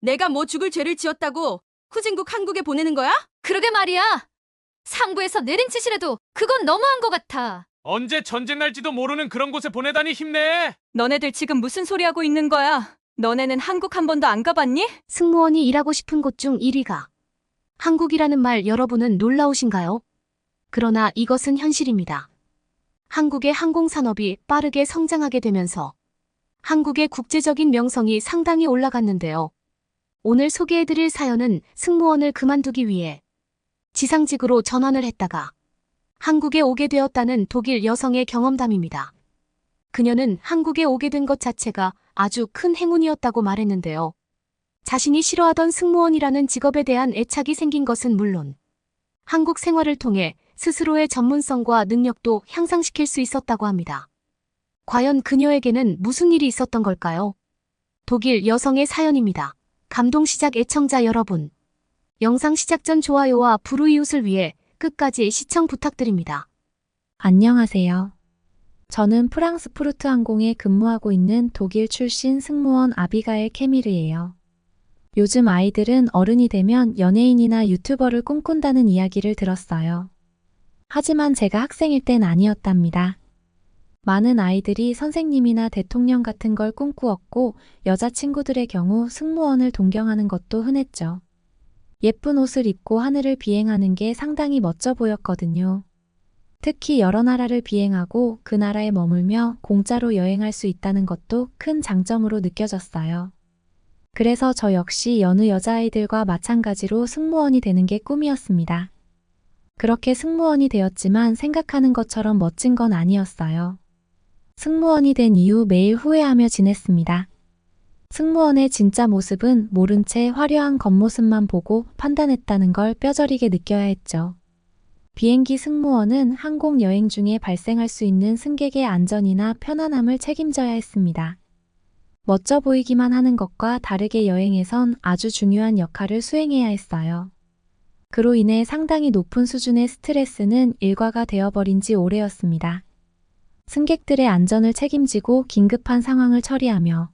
내가 뭐 죽을 죄를 지었다고 후진국 한국에 보내는 거야? 그러게 말이야. 상부에서 내린 짓이라도 그건 너무한 것 같아. 언제 전쟁 날지도 모르는 그런 곳에 보내다니 힘내. 너네들 지금 무슨 소리 하고 있는 거야? 너네는 한국 한 번도 안 가봤니? 승무원이 일하고 싶은 곳 중 1위가 한국이라는 말 여러분은 놀라우신가요? 그러나 이것은 현실입니다. 한국의 항공산업이 빠르게 성장하게 되면서 한국의 국제적인 명성이 상당히 올라갔는데요. 오늘 소개해드릴 사연은 승무원을 그만두기 위해 지상직으로 전환을 했다가 한국에 오게 되었다는 독일 여성의 경험담입니다. 그녀는 한국에 오게 된 것 자체가 아주 큰 행운이었다고 말했는데요. 자신이 싫어하던 승무원이라는 직업에 대한 애착이 생긴 것은 물론 한국 생활을 통해 스스로의 전문성과 능력도 향상시킬 수 있었다고 합니다. 과연 그녀에게는 무슨 일이 있었던 걸까요? 독일 여성의 사연입니다. 감동시작 애청자 여러분, 영상 시작 전 좋아요와 불우이웃을 위해 끝까지 시청 부탁드립니다. 안녕하세요. 저는 프랑스푸르트 항공에 근무하고 있는 독일 출신 승무원 아비가일 케미르예요. 요즘 아이들은 어른이 되면 연예인이나 유튜버를 꿈꾼다는 이야기를 들었어요. 하지만 제가 학생일 땐 아니었답니다. 많은 아이들이 선생님이나 대통령 같은 걸 꿈꾸었고 여자친구들의 경우 승무원을 동경하는 것도 흔했죠. 예쁜 옷을 입고 하늘을 비행하는 게 상당히 멋져 보였거든요. 특히 여러 나라를 비행하고 그 나라에 머물며 공짜로 여행할 수 있다는 것도 큰 장점으로 느껴졌어요. 그래서 저 역시 여느 여자아이들과 마찬가지로 승무원이 되는 게 꿈이었습니다. 그렇게 승무원이 되었지만 생각하는 것처럼 멋진 건 아니었어요. 승무원이 된 이후 매일 후회하며 지냈습니다. 승무원의 진짜 모습은 모른 채 화려한 겉모습만 보고 판단했다는 걸 뼈저리게 느껴야 했죠. 비행기 승무원은 항공 여행 중에 발생할 수 있는 승객의 안전이나 편안함을 책임져야 했습니다. 멋져 보이기만 하는 것과 다르게 여행에선 아주 중요한 역할을 수행해야 했어요. 그로 인해 상당히 높은 수준의 스트레스는 일과가 되어버린 지 오래였습니다. 승객들의 안전을 책임지고 긴급한 상황을 처리하며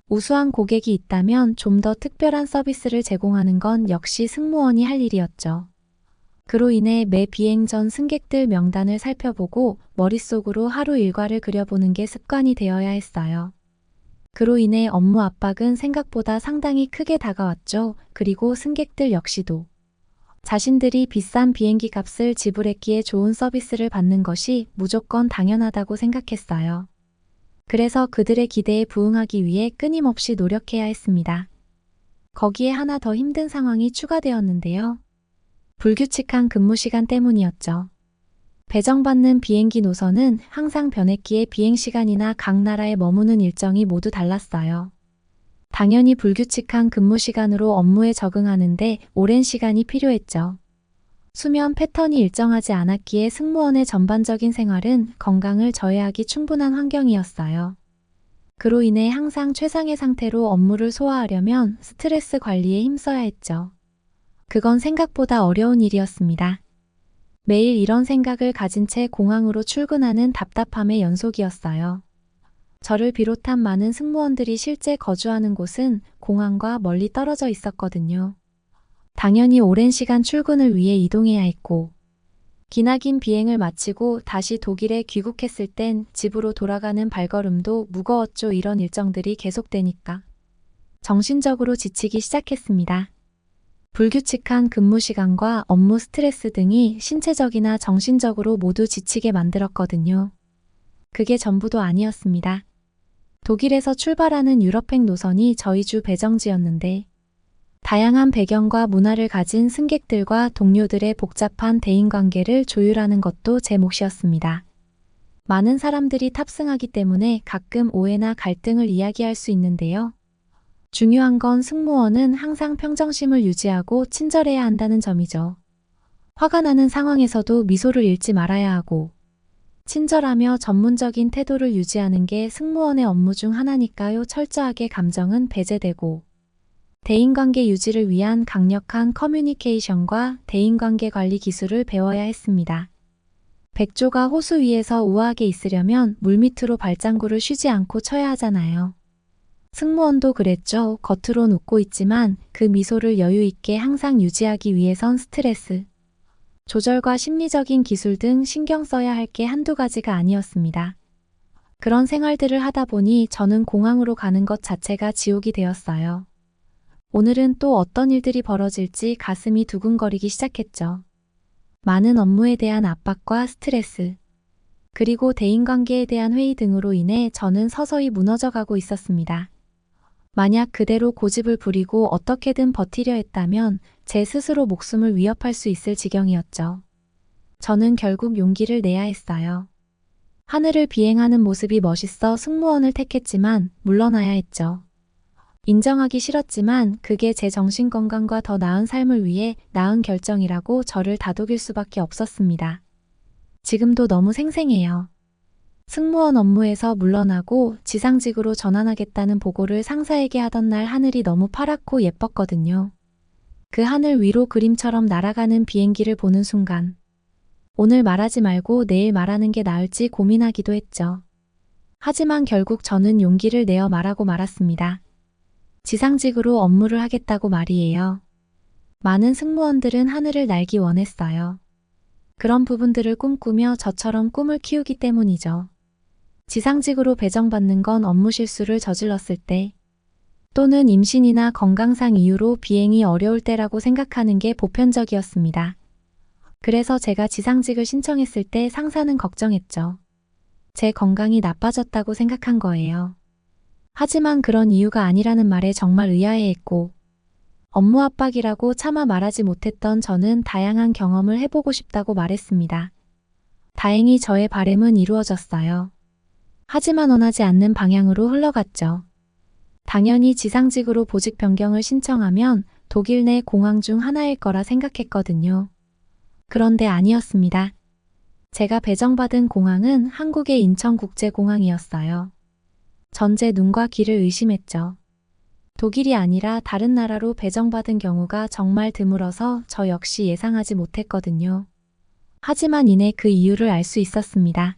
우수한 고객이 있다면 좀 더 특별한 서비스를 제공하는 건 역시 승무원이 할 일이었죠. 그로 인해 매 비행 전 승객들 명단을 살펴보고 머릿속으로 하루 일과를 그려보는 게 습관이 되어야 했어요. 그로 인해 업무 압박은 생각보다 상당히 크게 다가왔죠. 그리고 승객들 역시도 자신들이 비싼 비행기 값을 지불했기에 좋은 서비스를 받는 것이 무조건 당연하다고 생각했어요. 그래서 그들의 기대에 부응하기 위해 끊임없이 노력해야 했습니다. 거기에 하나 더 힘든 상황이 추가되었는데요. 불규칙한 근무 시간 때문이었죠. 배정받는 비행기 노선은 항상 변했기에 비행시간이나 각 나라에 머무는 일정이 모두 달랐어요. 당연히 불규칙한 근무 시간으로 업무에 적응하는데 오랜 시간이 필요했죠. 수면 패턴이 일정하지 않았기에 승무원의 전반적인 생활은 건강을 저해하기 충분한 환경이었어요. 그로 인해 항상 최상의 상태로 업무를 소화하려면 스트레스 관리에 힘써야 했죠. 그건 생각보다 어려운 일이었습니다. 매일 이런 생각을 가진 채 공항으로 출근하는 답답함의 연속이었어요. 저를 비롯한 많은 승무원들이 실제 거주하는 곳은 공항과 멀리 떨어져 있었거든요. 당연히 오랜 시간 출근을 위해 이동해야 했고, 기나긴 비행을 마치고 다시 독일에 귀국했을 땐 집으로 돌아가는 발걸음도 무거웠죠. 이런 일정들이 계속되니까 정신적으로 지치기 시작했습니다. 불규칙한 근무 시간과 업무 스트레스 등이 신체적이나 정신적으로 모두 지치게 만들었거든요. 그게 전부도 아니었습니다. 독일에서 출발하는 유럽행 노선이 저희 주 배정지였는데 다양한 배경과 문화를 가진 승객들과 동료들의 복잡한 대인관계를 조율하는 것도 제 몫이었습니다. 많은 사람들이 탑승하기 때문에 가끔 오해나 갈등을 이야기할 수 있는데요. 중요한 건 승무원은 항상 평정심을 유지하고 친절해야 한다는 점이죠. 화가 나는 상황에서도 미소를 잃지 말아야 하고 친절하며 전문적인 태도를 유지하는 게 승무원의 업무 중 하나니까요. 철저하게 감정은 배제되고 대인관계 유지를 위한 강력한 커뮤니케이션과 대인관계 관리 기술을 배워야 했습니다. 백조가 호수 위에서 우아하게 있으려면 물밑으로 발장구를 쉬지 않고 쳐야 하잖아요. 승무원도 그랬죠. 겉으론 웃고 있지만 그 미소를 여유 있게 항상 유지하기 위해선 스트레스 조절과 심리적인 기술 등 신경 써야 할 게 한두 가지가 아니었습니다. 그런 생활들을 하다 보니 저는 공항으로 가는 것 자체가 지옥이 되었어요. 오늘은 또 어떤 일들이 벌어질지 가슴이 두근거리기 시작했죠. 많은 업무에 대한 압박과 스트레스, 그리고 대인관계에 대한 회의 등으로 인해 저는 서서히 무너져가고 있었습니다. 만약 그대로 고집을 부리고 어떻게든 버티려 했다면 제 스스로 목숨을 위협할 수 있을 지경이었죠. 저는 결국 용기를 내야 했어요. 하늘을 비행하는 모습이 멋있어 승무원을 택했지만 물러나야 했죠. 인정하기 싫었지만 그게 제 정신건강과 더 나은 삶을 위해 나은 결정이라고 저를 다독일 수밖에 없었습니다. 지금도 너무 생생해요. 승무원 업무에서 물러나고 지상직으로 전환하겠다는 보고를 상사에게 하던 날 하늘이 너무 파랗고 예뻤거든요. 그 하늘 위로 그림처럼 날아가는 비행기를 보는 순간 오늘 말하지 말고 내일 말하는 게 나을지 고민하기도 했죠. 하지만 결국 저는 용기를 내어 말하고 말았습니다. 지상직으로 업무를 하겠다고 말이에요. 많은 승무원들은 하늘을 날기 원했어요. 그런 부분들을 꿈꾸며 저처럼 꿈을 키우기 때문이죠. 지상직으로 배정받는 건 업무 실수를 저질렀을 때 또는 임신이나 건강상 이유로 비행이 어려울 때라고 생각하는 게 보편적이었습니다. 그래서 제가 지상직을 신청했을 때 상사는 걱정했죠. 제 건강이 나빠졌다고 생각한 거예요. 하지만 그런 이유가 아니라는 말에 정말 의아해했고 업무 압박이라고 차마 말하지 못했던 저는 다양한 경험을 해보고 싶다고 말했습니다. 다행히 저의 바람은 이루어졌어요. 하지만 원하지 않는 방향으로 흘러갔죠. 당연히 지상직으로 보직 변경을 신청하면 독일 내 공항 중 하나일 거라 생각했거든요. 그런데 아니었습니다. 제가 배정받은 공항은 한국의 인천국제공항이었어요. 전제 눈과 귀를 의심했죠. 독일이 아니라 다른 나라로 배정받은 경우가 정말 드물어서 저 역시 예상하지 못했거든요. 하지만 이내 그 이유를 알 수 있었습니다.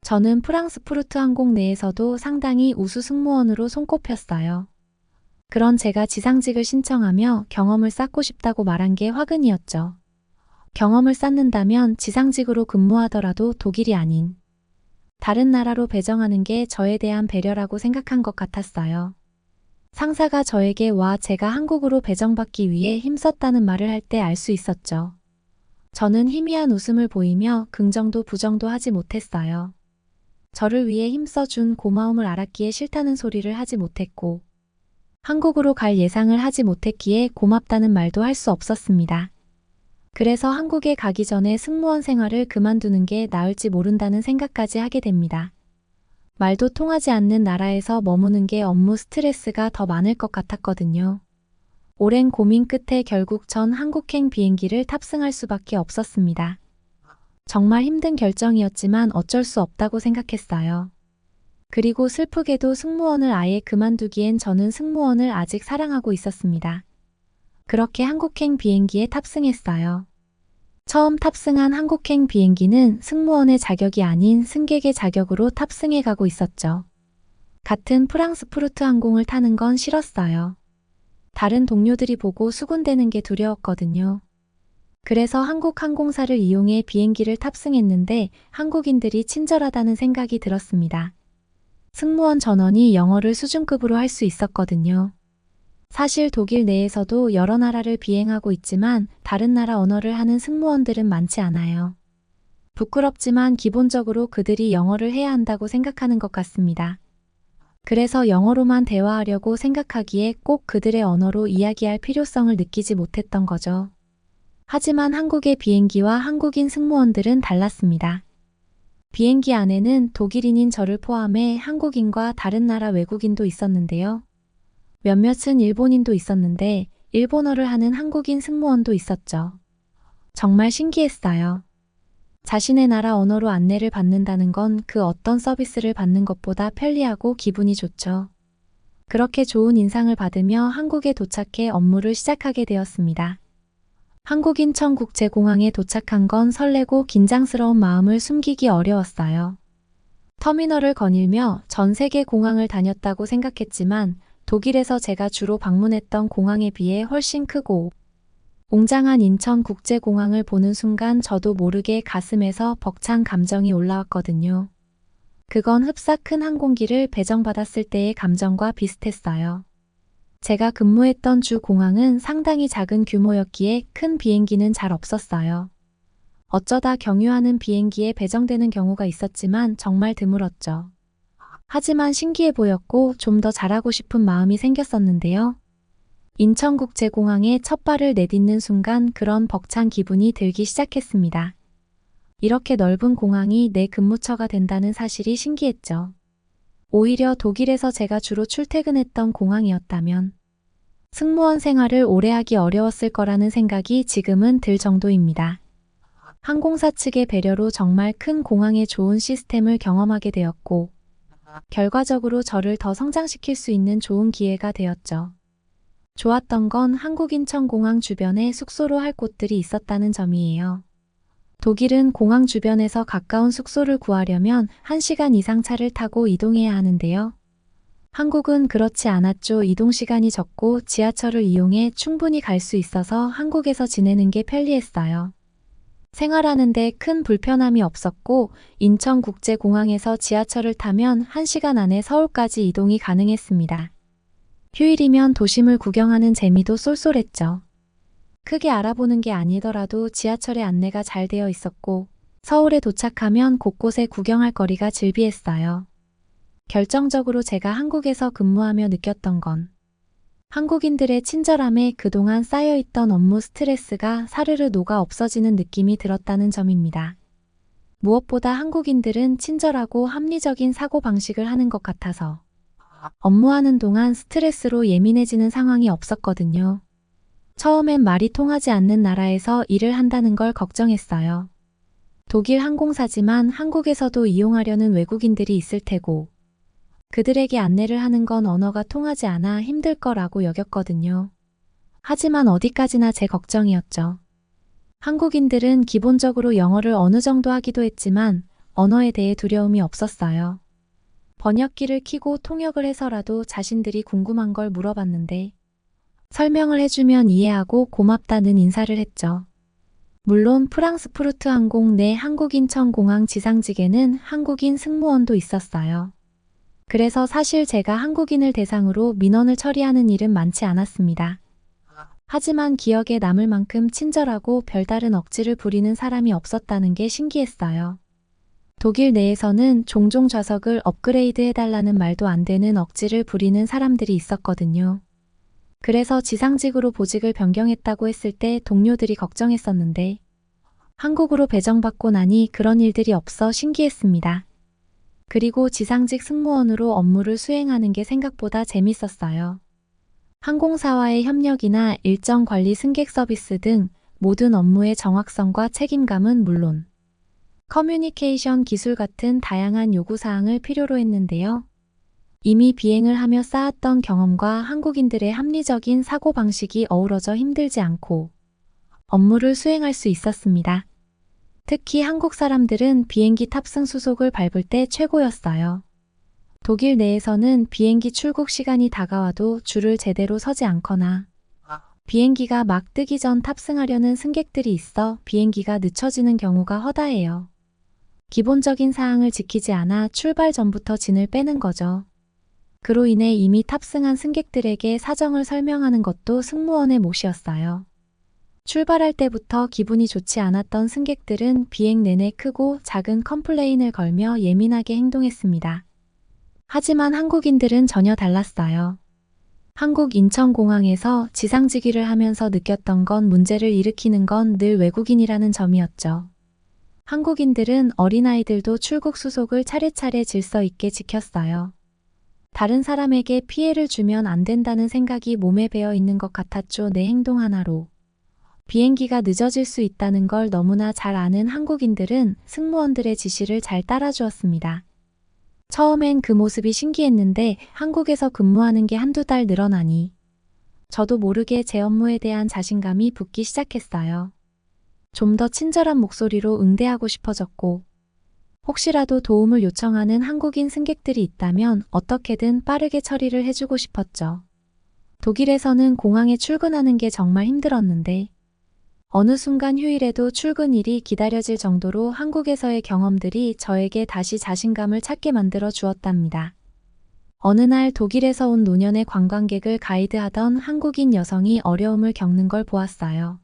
저는 프랑스푸르트 항공 내에서도 상당히 우수 승무원으로 손꼽혔어요. 그런 제가 지상직을 신청하며 경험을 쌓고 싶다고 말한 게 화근이었죠. 경험을 쌓는다면 지상직으로 근무하더라도 독일이 아닌 다른 나라로 배정하는 게 저에 대한 배려라고 생각한 것 같았어요. 상사가 저에게 와 제가 한국으로 배정받기 위해 힘썼다는 말을 할 때 알 수 있었죠. 저는 희미한 웃음을 보이며 긍정도 부정도 하지 못했어요. 저를 위해 힘써준 고마움을 알았기에 싫다는 소리를 하지 못했고 한국으로 갈 예상을 하지 못했기에 고맙다는 말도 할 수 없었습니다. 그래서 한국에 가기 전에 승무원 생활을 그만두는 게 나을지 모른다는 생각까지 하게 됩니다. 말도 통하지 않는 나라에서 머무는 게 업무 스트레스가 더 많을 것 같았거든요. 오랜 고민 끝에 결국 전 한국행 비행기를 탑승할 수밖에 없었습니다. 정말 힘든 결정이었지만 어쩔 수 없다고 생각했어요. 그리고 슬프게도 승무원을 아예 그만두기엔 저는 승무원을 아직 사랑하고 있었습니다. 그렇게 한국행 비행기에 탑승했어요. 처음 탑승한 한국행 비행기는 승무원의 자격이 아닌 승객의 자격으로 탑승해 가고 있었죠. 같은 프랑스푸르트 항공을 타는 건 싫었어요. 다른 동료들이 보고 수군대는 게 두려웠거든요. 그래서 한국 항공사를 이용해 비행기를 탑승했는데 한국인들이 친절하다는 생각이 들었습니다. 승무원 전원이 영어를 수준급으로 할 수 있었거든요. 사실 독일 내에서도 여러 나라를 비행하고 있지만 다른 나라 언어를 하는 승무원들은 많지 않아요. 부끄럽지만 기본적으로 그들이 영어를 해야 한다고 생각하는 것 같습니다. 그래서 영어로만 대화하려고 생각하기에 꼭 그들의 언어로 이야기할 필요성을 느끼지 못했던 거죠. 하지만 한국의 비행기와 한국인 승무원들은 달랐습니다. 비행기 안에는 독일인인 저를 포함해 한국인과 다른 나라 외국인도 있었는데요. 몇몇은 일본인도 있었는데 일본어를 하는 한국인 승무원도 있었죠. 정말 신기했어요. 자신의 나라 언어로 안내를 받는다는 건 그 어떤 서비스를 받는 것보다 편리하고 기분이 좋죠. 그렇게 좋은 인상을 받으며 한국에 도착해 업무를 시작하게 되었습니다. 한국 인천국제공항에 도착한 건 설레고 긴장스러운 마음을 숨기기 어려웠어요. 터미널을 거닐며 전 세계 공항을 다녔다고 생각했지만 독일에서 제가 주로 방문했던 공항에 비해 훨씬 크고 웅장한 인천국제공항을 보는 순간 저도 모르게 가슴에서 벅찬 감정이 올라왔거든요. 그건 흡사 큰 항공기를 배정받았을 때의 감정과 비슷했어요. 제가 근무했던 주 공항은 상당히 작은 규모였기에 큰 비행기는 잘 없었어요. 어쩌다 경유하는 비행기에 배정되는 경우가 있었지만 정말 드물었죠. 하지만 신기해 보였고 좀 더 잘하고 싶은 마음이 생겼었는데요. 인천국제공항에 첫 발을 내딛는 순간 그런 벅찬 기분이 들기 시작했습니다. 이렇게 넓은 공항이 내 근무처가 된다는 사실이 신기했죠. 오히려 독일에서 제가 주로 출퇴근했던 공항이었다면 승무원 생활을 오래 하기 어려웠을 거라는 생각이 지금은 들 정도입니다. 항공사 측의 배려로 정말 큰 공항의 좋은 시스템을 경험하게 되었고 결과적으로 저를 더 성장시킬 수 있는 좋은 기회가 되었죠. 좋았던 건 한국인천공항 주변에 숙소로 할 곳들이 있었다는 점이에요. 독일은 공항 주변에서 가까운 숙소를 구하려면 1시간 이상 차를 타고 이동해야 하는데요. 한국은 그렇지 않았죠. 이동 시간이 적고 지하철을 이용해 충분히 갈 수 있어서 한국에서 지내는 게 편리했어요. 생활하는데 큰 불편함이 없었고 인천국제공항에서 지하철을 타면 1시간 안에 서울까지 이동이 가능했습니다. 휴일이면 도심을 구경하는 재미도 쏠쏠했죠. 크게 알아보는 게 아니더라도 지하철의 안내가 잘 되어 있었고 서울에 도착하면 곳곳에 구경할 거리가 즐비했어요. 결정적으로 제가 한국에서 근무하며 느꼈던 건 한국인들의 친절함에 그동안 쌓여있던 업무 스트레스가 사르르 녹아 없어지는 느낌이 들었다는 점입니다. 무엇보다 한국인들은 친절하고 합리적인 사고방식을 하는 것 같아서 업무하는 동안 스트레스로 예민해지는 상황이 없었거든요. 처음엔 말이 통하지 않는 나라에서 일을 한다는 걸 걱정했어요. 독일 항공사지만 한국에서도 이용하려는 외국인들이 있을 테고 그들에게 안내를 하는 건 언어가 통하지 않아 힘들 거라고 여겼거든요. 하지만 어디까지나 제 걱정이었죠. 한국인들은 기본적으로 영어를 어느 정도 하기도 했지만 언어에 대해 두려움이 없었어요. 번역기를 켜고 통역을 해서라도 자신들이 궁금한 걸 물어봤는데 설명을 해주면 이해하고 고맙다는 인사를 했죠. 물론 프랑스푸르트 항공 내 한국인천공항 지상직에는 한국인 승무원도 있었어요. 그래서 사실 제가 한국인을 대상으로 민원을 처리하는 일은 많지 않았습니다. 하지만 기억에 남을 만큼 친절하고 별다른 억지를 부리는 사람이 없었다는 게 신기했어요. 독일 내에서는 종종 좌석을 업그레이드 해달라는 말도 안 되는 억지를 부리는 사람들이 있었거든요. 그래서 지상직으로 보직을 변경했다고 했을 때 동료들이 걱정했었는데 한국으로 배정받고 나니 그런 일들이 없어 신기했습니다. 그리고 지상직 승무원으로 업무를 수행하는 게 생각보다 재밌었어요. 항공사와의 협력이나 일정 관리 승객 서비스 등 모든 업무의 정확성과 책임감은 물론 커뮤니케이션 기술 같은 다양한 요구사항을 필요로 했는데요. 이미 비행을 하며 쌓았던 경험과 한국인들의 합리적인 사고방식이 어우러져 힘들지 않고 업무를 수행할 수 있었습니다. 특히 한국 사람들은 비행기 탑승 수속을 밟을 때 최고였어요. 독일 내에서는 비행기 출국 시간이 다가와도 줄을 제대로 서지 않거나 비행기가 막 뜨기 전 탑승하려는 승객들이 있어 비행기가 늦춰지는 경우가 허다해요. 기본적인 사항을 지키지 않아 출발 전부터 진을 빼는 거죠. 그로 인해 이미 탑승한 승객들에게 사정을 설명하는 것도 승무원의 몫이었어요. 출발할 때부터 기분이 좋지 않았던 승객들은 비행 내내 크고 작은 컴플레인을 걸며 예민하게 행동했습니다. 하지만 한국인들은 전혀 달랐어요. 한국 인천공항에서 지상직위를 하면서 느꼈던 건 문제를 일으키는 건 늘 외국인이라는 점이었죠. 한국인들은 어린아이들도 출국 수속을 차례차례 질서 있게 지켰어요. 다른 사람에게 피해를 주면 안 된다는 생각이 몸에 배어 있는 것 같았죠. 내 행동 하나로 비행기가 늦어질 수 있다는 걸 너무나 잘 아는 한국인들은 승무원들의 지시를 잘 따라주었습니다. 처음엔 그 모습이 신기했는데 한국에서 근무하는 게 한두 달 늘어나니 저도 모르게 제 업무에 대한 자신감이 붙기 시작했어요. 좀 더 친절한 목소리로 응대하고 싶어졌고 혹시라도 도움을 요청하는 한국인 승객들이 있다면 어떻게든 빠르게 처리를 해주고 싶었죠. 독일에서는 공항에 출근하는 게 정말 힘들었는데 어느 순간 휴일에도 출근일이 기다려질 정도로 한국에서의 경험들이 저에게 다시 자신감을 찾게 만들어 주었답니다. 어느 날 독일에서 온 노년의 관광객을 가이드하던 한국인 여성이 어려움을 겪는 걸 보았어요.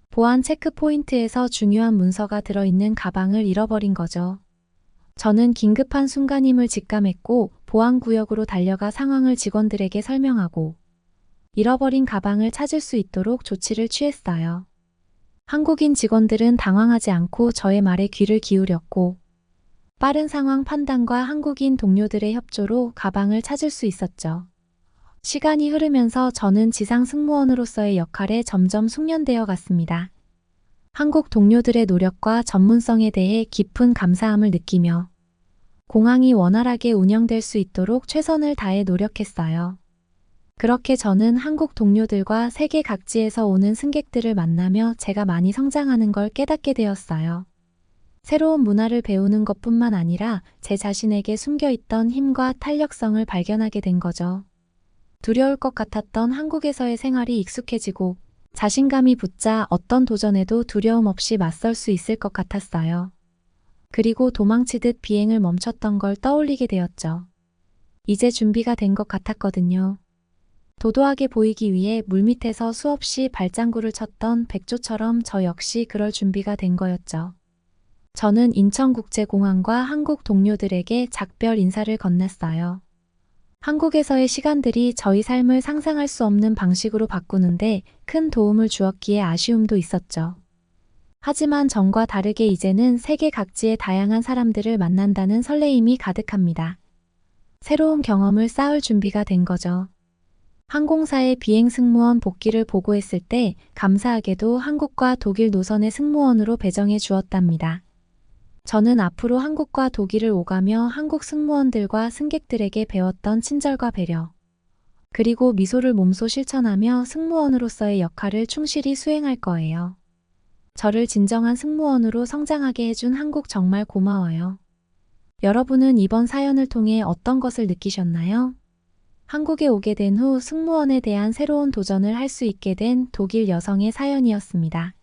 보안 체크 포인트에서 중요한 문서가 들어있는 가방을 잃어버린 거죠. 저는 긴급한 순간임을 직감했고 보안구역으로 달려가 상황을 직원들에게 설명하고 잃어버린 가방을 찾을 수 있도록 조치를 취했어요. 한국인 직원들은 당황하지 않고 저의 말에 귀를 기울였고 빠른 상황 판단과 한국인 동료들의 협조로 가방을 찾을 수 있었죠. 시간이 흐르면서 저는 지상 승무원으로서의 역할에 점점 숙련되어 갔습니다. 한국 동료들의 노력과 전문성에 대해 깊은 감사함을 느끼며 공항이 원활하게 운영될 수 있도록 최선을 다해 노력했어요. 그렇게 저는 한국 동료들과 세계 각지에서 오는 승객들을 만나며 제가 많이 성장하는 걸 깨닫게 되었어요. 새로운 문화를 배우는 것뿐만 아니라 제 자신에게 숨겨있던 힘과 탄력성을 발견하게 된 거죠. 두려울 것 같았던 한국에서의 생활이 익숙해지고 자신감이 붙자 어떤 도전에도 두려움 없이 맞설 수 있을 것 같았어요. 그리고 도망치듯 비행을 멈췄던 걸 떠올리게 되었죠. 이제 준비가 된 것 같았거든요. 도도하게 보이기 위해 물밑에서 수없이 발장구를 쳤던 백조처럼 저 역시 그럴 준비가 된 거였죠. 저는 인천국제공항과 한국 동료들에게 작별 인사를 건넸어요. 한국에서의 시간들이 저희 삶을 상상할 수 없는 방식으로 바꾸는데 큰 도움을 주었기에 아쉬움도 있었죠. 하지만 전과 다르게 이제는 세계 각지의 다양한 사람들을 만난다는 설레임이 가득합니다. 새로운 경험을 쌓을 준비가 된 거죠. 항공사의 비행 승무원 복귀를 보고했을 때 감사하게도 한국과 독일 노선의 승무원으로 배정해 주었답니다. 저는 앞으로 한국과 독일을 오가며 한국 승무원들과 승객들에게 배웠던 친절과 배려, 그리고 미소를 몸소 실천하며 승무원으로서의 역할을 충실히 수행할 거예요. 저를 진정한 승무원으로 성장하게 해준 한국 정말 고마워요. 여러분은 이번 사연을 통해 어떤 것을 느끼셨나요? 한국에 오게 된 후 승무원에 대한 새로운 도전을 할 수 있게 된 독일 여성의 사연이었습니다.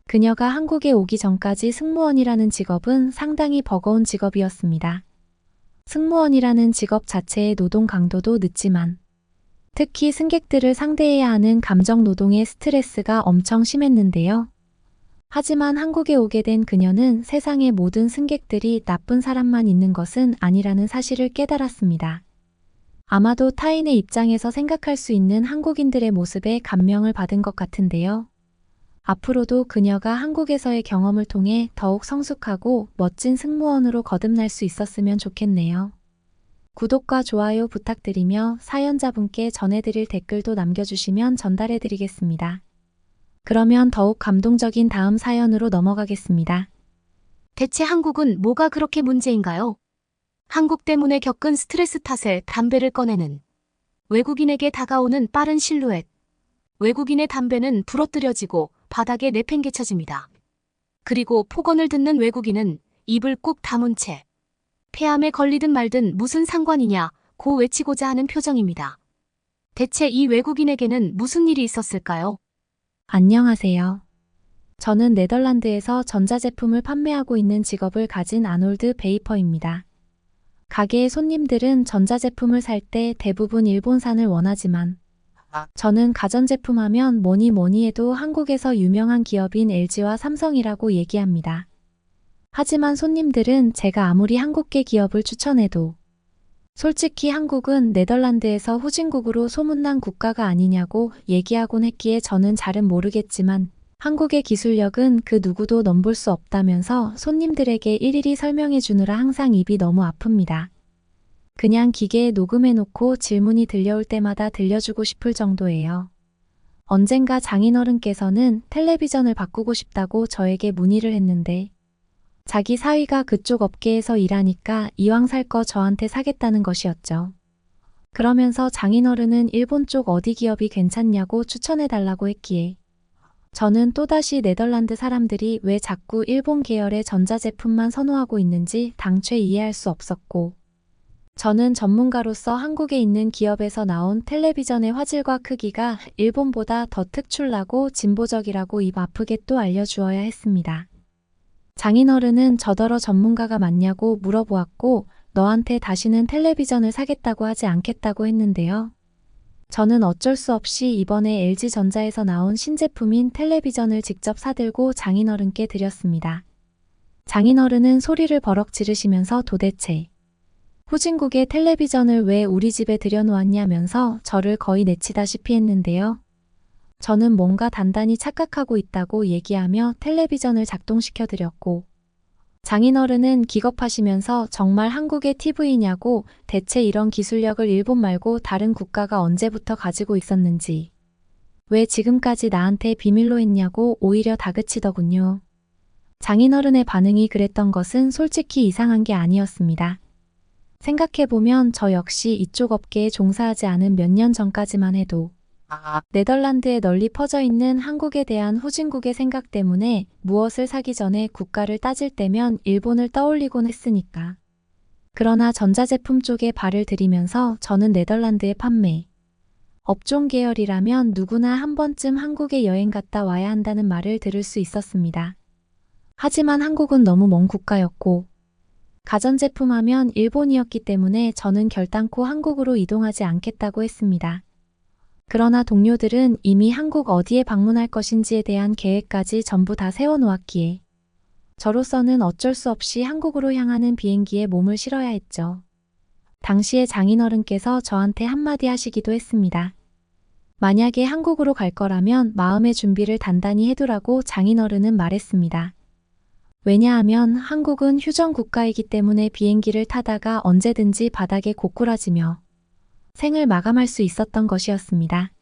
그녀가 한국에 오기 전까지 승무원이라는 직업은 상당히 버거운 직업이었습니다. 승무원이라는 직업 자체의 노동 강도도 늦지만 특히 승객들을 상대해야 하는 감정 노동의 스트레스가 엄청 심했는데요. 하지만 한국에 오게 된 그녀는 세상의 모든 승객들이 나쁜 사람만 있는 것은 아니라는 사실을 깨달았습니다. 아마도 타인의 입장에서 생각할 수 있는 한국인들의 모습에 감명을 받은 것 같은데요. 앞으로도 그녀가 한국에서의 경험을 통해 더욱 성숙하고 멋진 승무원으로 거듭날 수 있었으면 좋겠네요. 구독과 좋아요 부탁드리며 사연자분께 전해드릴 댓글도 남겨주시면 전달해드리겠습니다. 그러면 더욱 감동적인 다음 사연으로 넘어가겠습니다. 대체 한국은 뭐가 그렇게 문제인가요? 한국 때문에 겪은 스트레스 탓에 담배를 꺼내는 외국인에게 다가오는 빠른 실루엣. 외국인의 담배는 부러뜨려지고 바닥에 내팽개쳐집니다. 그리고 폭언을 듣는 외국인은 입을 꾹 다문 채 폐암에 걸리든 말든 무슨 상관이냐 고 외치고자 하는 표정입니다. 대체 이 외국인에게는 무슨 일이 있었을까요? 안녕하세요. 저는 네덜란드에서 전자제품을 판매하고 있는 직업을 가진 아놀드 베이퍼입니다. 가게의 손님들은 전자제품을 살 때 대부분 일본산을 원하지만 저는 가전제품 하면 뭐니 해도 한국에서 유명한 기업인 LG와 삼성이라고 얘기합니다. 하지만 손님들은 제가 아무리 한국계 기업을 추천해도 솔직히 한국은 네덜란드에서 후진국으로 소문난 국가가 아니냐고 얘기하곤 했기에 저는 잘은 모르겠지만 한국의 기술력은 그 누구도 넘볼 수 없다면서 손님들에게 일일이 설명해 주느라 항상 입이 너무 아픕니다. 그냥 기계에 녹음해놓고 질문이 들려올 때마다 들려주고 싶을 정도예요. 언젠가 장인어른께서는 텔레비전을 바꾸고 싶다고 저에게 문의를 했는데 자기 사위가 그쪽 업계에서 일하니까 이왕 살 거 저한테 사겠다는 것이었죠. 그러면서 장인어른은 일본 쪽 어디 기업이 괜찮냐고 추천해달라고 했기에 저는 또다시 네덜란드 사람들이 왜 자꾸 일본 계열의 전자제품만 선호하고 있는지 당최 이해할 수 없었고, 저는 전문가로서 한국에 있는 기업에서 나온 텔레비전의 화질과 크기가 일본보다 더 특출나고 진보적이라고 입 아프게 또 알려주어야 했습니다. 장인어른은 저더러 전문가가 맞냐고 물어보았고, 너한테 다시는 텔레비전을 사겠다고 하지 않겠다고 했는데요. 저는 어쩔 수 없이 이번에 LG전자에서 나온 신제품인 텔레비전을 직접 사들고 장인어른께 드렸습니다. 장인어른은 소리를 버럭 지르시면서 도대체 후진국의 텔레비전을 왜 우리 집에 들여놓았냐면서 저를 거의 내치다시피 했는데요. 저는 뭔가 단단히 착각하고 있다고 얘기하며 텔레비전을 작동시켜드렸고, 장인어른은 기겁하시면서 정말 한국의 TV냐고, 대체 이런 기술력을 일본 말고 다른 국가가 언제부터 가지고 있었는지, 왜 지금까지 나한테 비밀로 했냐고 오히려 다그치더군요. 장인어른의 반응이 그랬던 것은 솔직히 이상한 게 아니었습니다. 생각해보면 저 역시 이쪽 업계에 종사하지 않은 몇 년 전까지만 해도 네덜란드에 널리 퍼져 있는 한국에 대한 후진국의 생각 때문에 무엇을 사기 전에 국가를 따질 때면 일본을 떠올리곤 했으니까. 그러나 전자제품 쪽에 발을 들이면서 저는 네덜란드의 판매 업종 계열이라면 누구나 한 번쯤 한국에 여행 갔다 와야 한다는 말을 들을 수 있었습니다. 하지만 한국은 너무 먼 국가였고, 가전제품 하면 일본이었기 때문에 저는 결단코 한국으로 이동하지 않겠다고 했습니다. 그러나 동료들은 이미 한국 어디에 방문할 것인지에 대한 계획까지 전부 다 세워놓았기에 저로서는 어쩔 수 없이 한국으로 향하는 비행기에 몸을 실어야 했죠. 당시에 장인어른께서 저한테 한마디 하시기도 했습니다. 만약에 한국으로 갈 거라면 마음의 준비를 단단히 해두라고 장인어른은 말했습니다. 왜냐하면 한국은 휴전 국가이기 때문에 비행기를 타다가 언제든지 바닥에 고꾸라지며 생을 마감할 수 있었던 것이었습니다.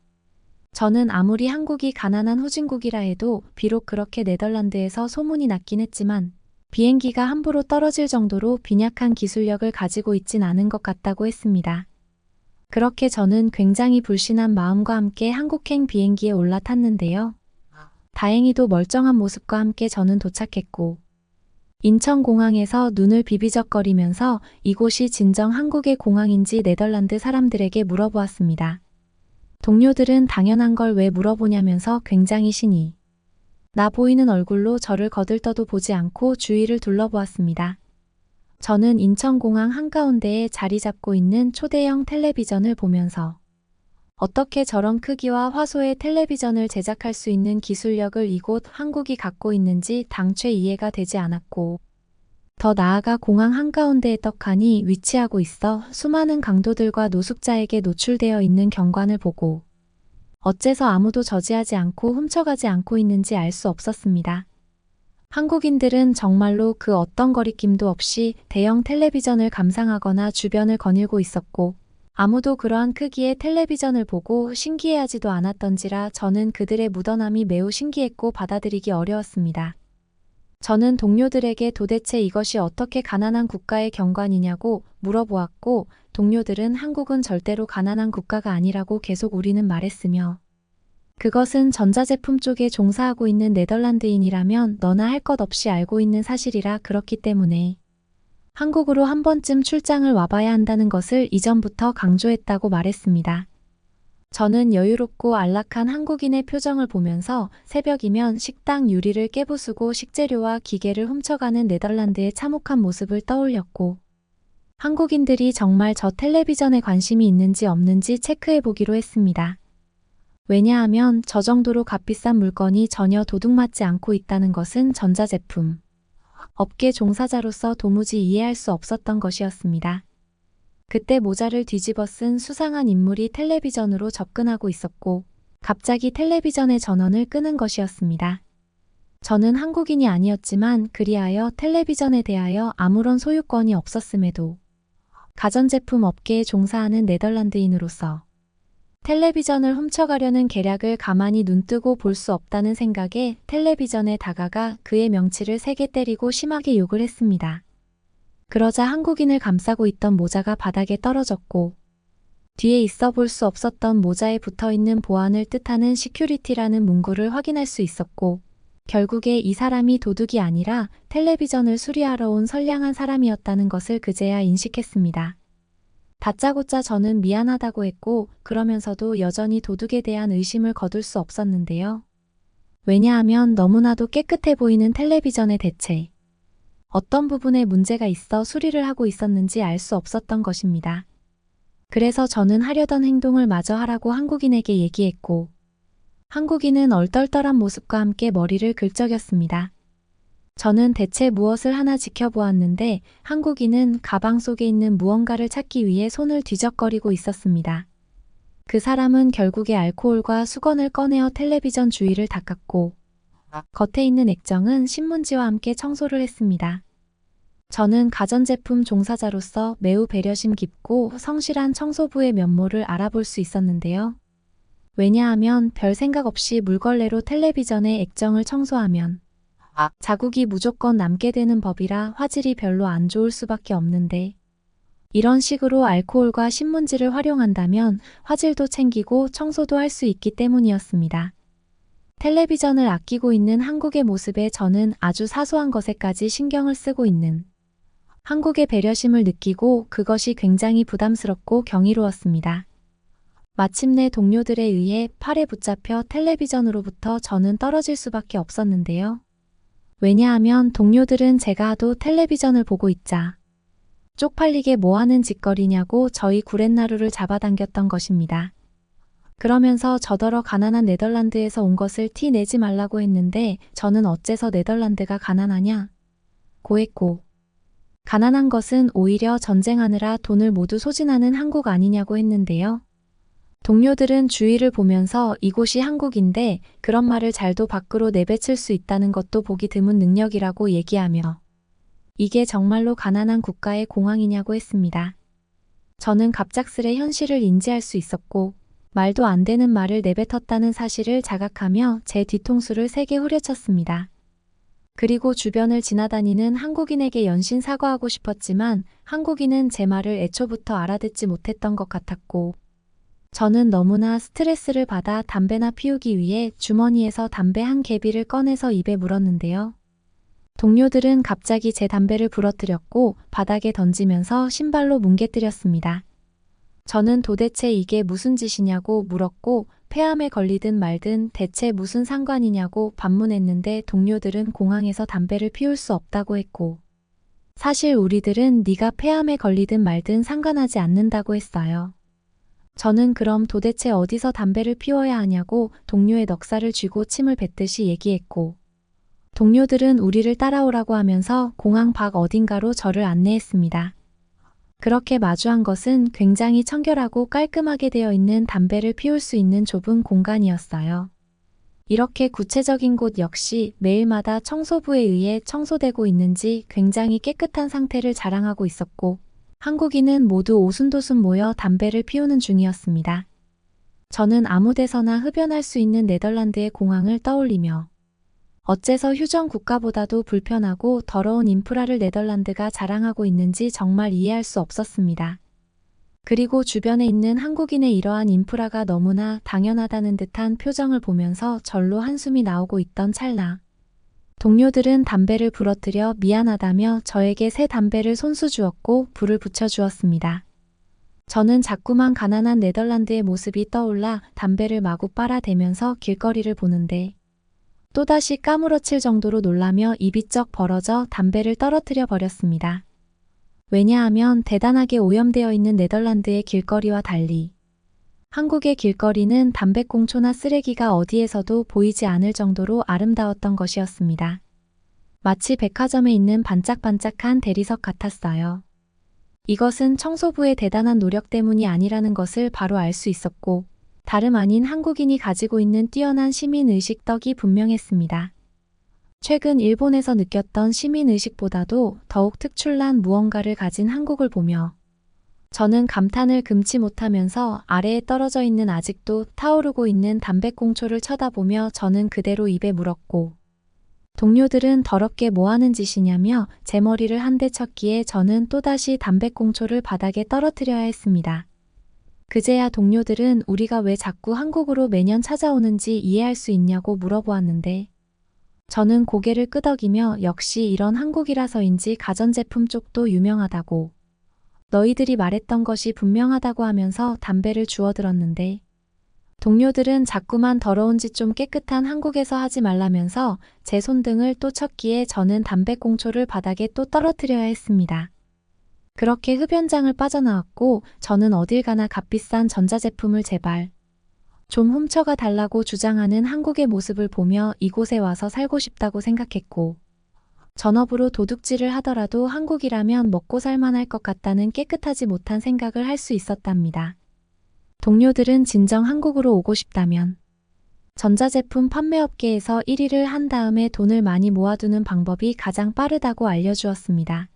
저는 아무리 한국이 가난한 후진국이라 해도 비록 그렇게 네덜란드에서 소문이 났긴 했지만 비행기가 함부로 떨어질 정도로 빈약한 기술력을 가지고 있진 않은 것 같다고 했습니다. 그렇게 저는 굉장히 불신한 마음과 함께 한국행 비행기에 올라탔는데요. 다행히도 멀쩡한 모습과 함께 저는 도착했고, 인천공항에서 눈을 비비적거리면서 이곳이 진정 한국의 공항인지 네덜란드 사람들에게 물어보았습니다. 동료들은 당연한 걸 왜 물어보냐면서 굉장히 신이 나 보이는 얼굴로 저를 거들떠도 보지 않고 주위를 둘러보았습니다. 저는 인천공항 한가운데에 자리 잡고 있는 초대형 텔레비전을 보면서 어떻게 저런 크기와 화소의 텔레비전을 제작할 수 있는 기술력을 이곳 한국이 갖고 있는지 당최 이해가 되지 않았고, 더 나아가 공항 한가운데에 떡하니 위치하고 있어 수많은 강도들과 노숙자에게 노출되어 있는 경관을 보고 어째서 아무도 저지하지 않고 훔쳐가지 않고 있는지 알 수 없었습니다. 한국인들은 정말로 그 어떤 거리낌도 없이 대형 텔레비전을 감상하거나 주변을 거닐고 있었고, 아무도 그러한 크기의 텔레비전을 보고 신기해하지도 않았던지라 저는 그들의 묻어남이 매우 신기했고 받아들이기 어려웠습니다. 저는 동료들에게 도대체 이것이 어떻게 가난한 국가의 경관이냐고 물어보았고, 동료들은 한국은 절대로 가난한 국가가 아니라고 계속 우리는 말했으며, 그것은 전자제품 쪽에 종사하고 있는 네덜란드인이라면 너나 할 것 없이 알고 있는 사실이라 그렇기 때문에 한국으로 한 번쯤 출장을 와봐야 한다는 것을 이전부터 강조했다고 말했습니다. 저는 여유롭고 안락한 한국인의 표정을 보면서 새벽이면 식당 유리를 깨부수고 식재료와 기계를 훔쳐가는 네덜란드의 참혹한 모습을 떠올렸고, 한국인들이 정말 저 텔레비전에 관심이 있는지 없는지 체크해보기로 했습니다. 왜냐하면 저 정도로 값비싼 물건이 전혀 도둑맞지 않고 있다는 것은 전자제품 업계 종사자로서 도무지 이해할 수 없었던 것이었습니다. 그때 모자를 뒤집어 쓴 수상한 인물이 텔레비전으로 접근하고 있었고, 갑자기 텔레비전의 전원을 끄는 것이었습니다. 저는 한국인이 아니었지만 그리하여 텔레비전에 대하여 아무런 소유권이 없었음에도 가전제품 업계에 종사하는 네덜란드인으로서 텔레비전을 훔쳐가려는 계략을 가만히 눈뜨고 볼 수 없다는 생각에 텔레비전에 다가가 그의 명치를 세게 때리고 심하게 욕을 했습니다. 그러자 한국인을 감싸고 있던 모자가 바닥에 떨어졌고, 뒤에 있어 볼 수 없었던 모자에 붙어 있는 보안을 뜻하는 시큐리티라는 문구를 확인할 수 있었고, 결국에 이 사람이 도둑이 아니라 텔레비전을 수리하러 온 선량한 사람이었다는 것을 그제야 인식했습니다. 다짜고짜 저는 미안하다고 했고, 그러면서도 여전히 도둑에 대한 의심을 거둘 수 없었는데요. 왜냐하면 너무나도 깨끗해 보이는 텔레비전의 대체 어떤 부분에 문제가 있어 수리를 하고 있었는지 알 수 없었던 것입니다. 그래서 저는 하려던 행동을 마저 하라고 한국인에게 얘기했고, 한국인은 얼떨떨한 모습과 함께 머리를 긁적였습니다. 저는 대체 무엇을 하나 지켜보았는데 한국인은 가방 속에 있는 무언가를 찾기 위해 손을 뒤적거리고 있었습니다. 그 사람은 결국에 알코올과 수건을 꺼내어 텔레비전 주위를 닦았고, 겉에 있는 액정은 신문지와 함께 청소를 했습니다. 저는 가전제품 종사자로서 매우 배려심 깊고 성실한 청소부의 면모를 알아볼 수 있었는데요. 왜냐하면 별 생각 없이 물걸레로 텔레비전의 액정을 청소하면 자국이 무조건 남게 되는 법이라 화질이 별로 안 좋을 수밖에 없는데, 이런 식으로 알코올과 신문지를 활용한다면 화질도 챙기고 청소도 할 수 있기 때문이었습니다. 텔레비전을 아끼고 있는 한국의 모습에 저는 아주 사소한 것에까지 신경을 쓰고 있는 한국의 배려심을 느끼고 그것이 굉장히 부담스럽고 경이로웠습니다. 마침내 동료들에 의해 팔에 붙잡혀 텔레비전으로부터 저는 떨어질 수밖에 없었는데요. 왜냐하면 동료들은 제가 하도 텔레비전을 보고 있자 쪽팔리게 뭐하는 짓거리냐고 저희 구렛나루를 잡아당겼던 것입니다. 그러면서 저더러 가난한 네덜란드에서 온 것을 티 내지 말라고 했는데 저는 어째서 네덜란드가 가난하냐? 고했고, 가난한 것은 오히려 전쟁하느라 돈을 모두 소진하는 한국 아니냐고 했는데요. 동료들은 주위를 보면서 이곳이 한국인데 그런 말을 잘도 밖으로 내뱉을 수 있다는 것도 보기 드문 능력이라고 얘기하며 이게 정말로 가난한 국가의 공황이냐고 했습니다. 저는 갑작스레 현실을 인지할 수 있었고 말도 안 되는 말을 내뱉었다는 사실을 자각하며 제 뒤통수를 세게 후려쳤습니다. 그리고 주변을 지나다니는 한국인에게 연신 사과하고 싶었지만 한국인은 제 말을 애초부터 알아듣지 못했던 것 같았고, 저는 너무나 스트레스를 받아 담배나 피우기 위해 주머니에서 담배 한 개비를 꺼내서 입에 물었는데요. 동료들은 갑자기 제 담배를 부러뜨렸고 바닥에 던지면서 신발로 뭉개뜨렸습니다. 저는 도대체 이게 무슨 짓이냐고 물었고 폐암에 걸리든 말든 대체 무슨 상관이냐고 반문했는데 동료들은 공항에서 담배를 피울 수 없다고 했고, 사실 우리들은 네가 폐암에 걸리든 말든 상관하지 않는다고 했어요. 저는 그럼 도대체 어디서 담배를 피워야 하냐고 동료의 넉살을 쥐고 침을 뱉듯이 얘기했고, 동료들은 우리를 따라오라고 하면서 공항 밖 어딘가로 저를 안내했습니다. 그렇게 마주한 것은 굉장히 청결하고 깔끔하게 되어 있는 담배를 피울 수 있는 좁은 공간이었어요. 이렇게 구체적인 곳 역시 매일마다 청소부에 의해 청소되고 있는지 굉장히 깨끗한 상태를 자랑하고 있었고, 한국인은 모두 오순도순 모여 담배를 피우는 중이었습니다. 저는 아무 데서나 흡연할 수 있는 네덜란드의 공항을 떠올리며 어째서 휴전 국가보다도 불편하고 더러운 인프라를 네덜란드가 자랑하고 있는지 정말 이해할 수 없었습니다. 그리고 주변에 있는 한국인의 이러한 인프라가 너무나 당연하다는 듯한 표정을 보면서 절로 한숨이 나오고 있던 찰나, 동료들은 담배를 부러뜨려 미안하다며 저에게 새 담배를 손수주었고 불을 붙여주었습니다. 저는 자꾸만 가난한 네덜란드의 모습이 떠올라 담배를 마구 빨아대면서 길거리를 보는데 또다시 까무러칠 정도로 놀라며 입이 쩍 벌어져 담배를 떨어뜨려 버렸습니다. 왜냐하면 대단하게 오염되어 있는 네덜란드의 길거리와 달리 한국의 길거리는 담배꽁초나 쓰레기가 어디에서도 보이지 않을 정도로 아름다웠던 것이었습니다. 마치 백화점에 있는 반짝반짝한 대리석 같았어요. 이것은 청소부의 대단한 노력 때문이 아니라는 것을 바로 알 수 있었고, 다름 아닌 한국인이 가지고 있는 뛰어난 시민의식 덕이 분명했습니다. 최근 일본에서 느꼈던 시민의식보다도 더욱 특출난 무언가를 가진 한국을 보며 저는 감탄을 금치 못하면서 아래에 떨어져 있는 아직도 타오르고 있는 담배꽁초를 쳐다보며 저는 그대로 입에 물었고, 동료들은 더럽게 뭐하는 짓이냐며 제 머리를 한 대 쳤기에 저는 또다시 담배꽁초를 바닥에 떨어뜨려야 했습니다. 그제야 동료들은 우리가 왜 자꾸 한국으로 매년 찾아오는지 이해할 수 있냐고 물어보았는데 저는 고개를 끄덕이며 역시 이런 한국이라서인지 가전제품 쪽도 유명하다고 너희들이 말했던 것이 분명하다고 하면서 담배를 주워들었는데 동료들은 자꾸만 더러운 짓 좀 깨끗한 한국에서 하지 말라면서 제 손등을 또 쳤기에 저는 담배꽁초를 바닥에 또 떨어뜨려야 했습니다. 그렇게 흡연장을 빠져나왔고 저는 어딜 가나 값비싼 전자제품을 제발 좀 훔쳐가 달라고 주장하는 한국의 모습을 보며 이곳에 와서 살고 싶다고 생각했고 전업으로 도둑질을 하더라도 한국이라면 먹고 살만할 것 같다는 깨끗하지 못한 생각을 할 수 있었답니다. 동료들은 진정 한국으로 오고 싶다면 전자제품 판매업계에서 1위를 한 다음에 돈을 많이 모아두는 방법이 가장 빠르다고 알려주었습니다.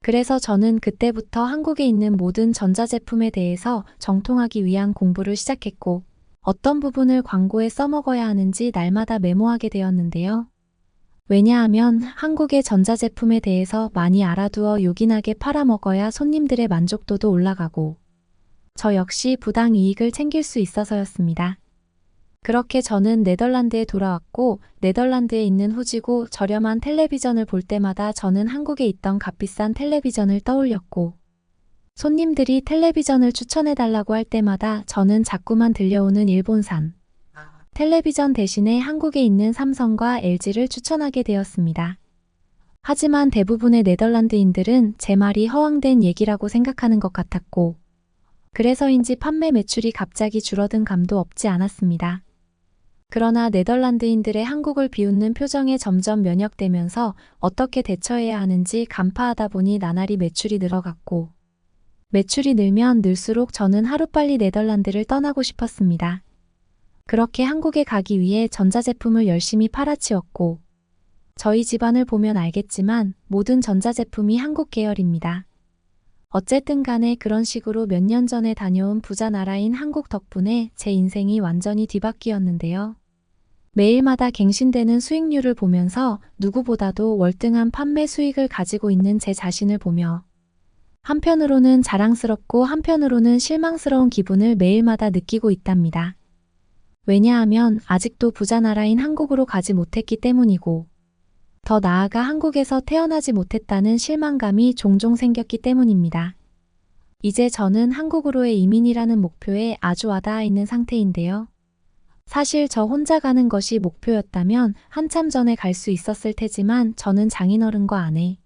그래서 저는 그때부터 한국에 있는 모든 전자제품에 대해서 정통하기 위한 공부를 시작했고 어떤 부분을 광고에 써먹어야 하는지 날마다 메모하게 되었는데요. 왜냐하면 한국의 전자제품에 대해서 많이 알아두어 요긴하게 팔아먹어야 손님들의 만족도도 올라가고 저 역시 부당 이익을 챙길 수 있어서였습니다. 그렇게 저는 네덜란드에 돌아왔고 네덜란드에 있는 후지고 저렴한 텔레비전을 볼 때마다 저는 한국에 있던 값비싼 텔레비전을 떠올렸고 손님들이 텔레비전을 추천해달라고 할 때마다 저는 자꾸만 들려오는 일본산 텔레비전 대신에 한국에 있는 삼성과 LG를 추천하게 되었습니다. 하지만 대부분의 네덜란드인들은 제 말이 허황된 얘기라고 생각하는 것 같았고 그래서인지 판매 매출이 갑자기 줄어든 감도 없지 않았습니다. 그러나 네덜란드인들의 한국을 비웃는 표정에 점점 면역되면서 어떻게 대처해야 하는지 간파하다 보니 나날이 매출이 늘어갔고 매출이 늘면 늘수록 저는 하루빨리 네덜란드를 떠나고 싶었습니다. 그렇게 한국에 가기 위해 전자제품을 열심히 팔아치웠고 저희 집안을 보면 알겠지만 모든 전자제품이 한국 계열입니다. 어쨌든 간에 그런 식으로 몇 년 전에 다녀온 부자 나라인 한국 덕분에 제 인생이 완전히 뒤바뀌었는데요. 매일마다 갱신되는 수익률을 보면서 누구보다도 월등한 판매 수익을 가지고 있는 제 자신을 보며 한편으로는 자랑스럽고 한편으로는 실망스러운 기분을 매일마다 느끼고 있답니다. 왜냐하면 아직도 부자 나라인 한국으로 가지 못했기 때문이고 더 나아가 한국에서 태어나지 못했다는 실망감이 종종 생겼기 때문입니다. 이제 저는 한국으로의 이민이라는 목표에 아주 와닿아 있는 상태인데요. 사실 저 혼자 가는 것이 목표였다면 한참 전에 갈 수 있었을 테지만 저는 장인어른과 아내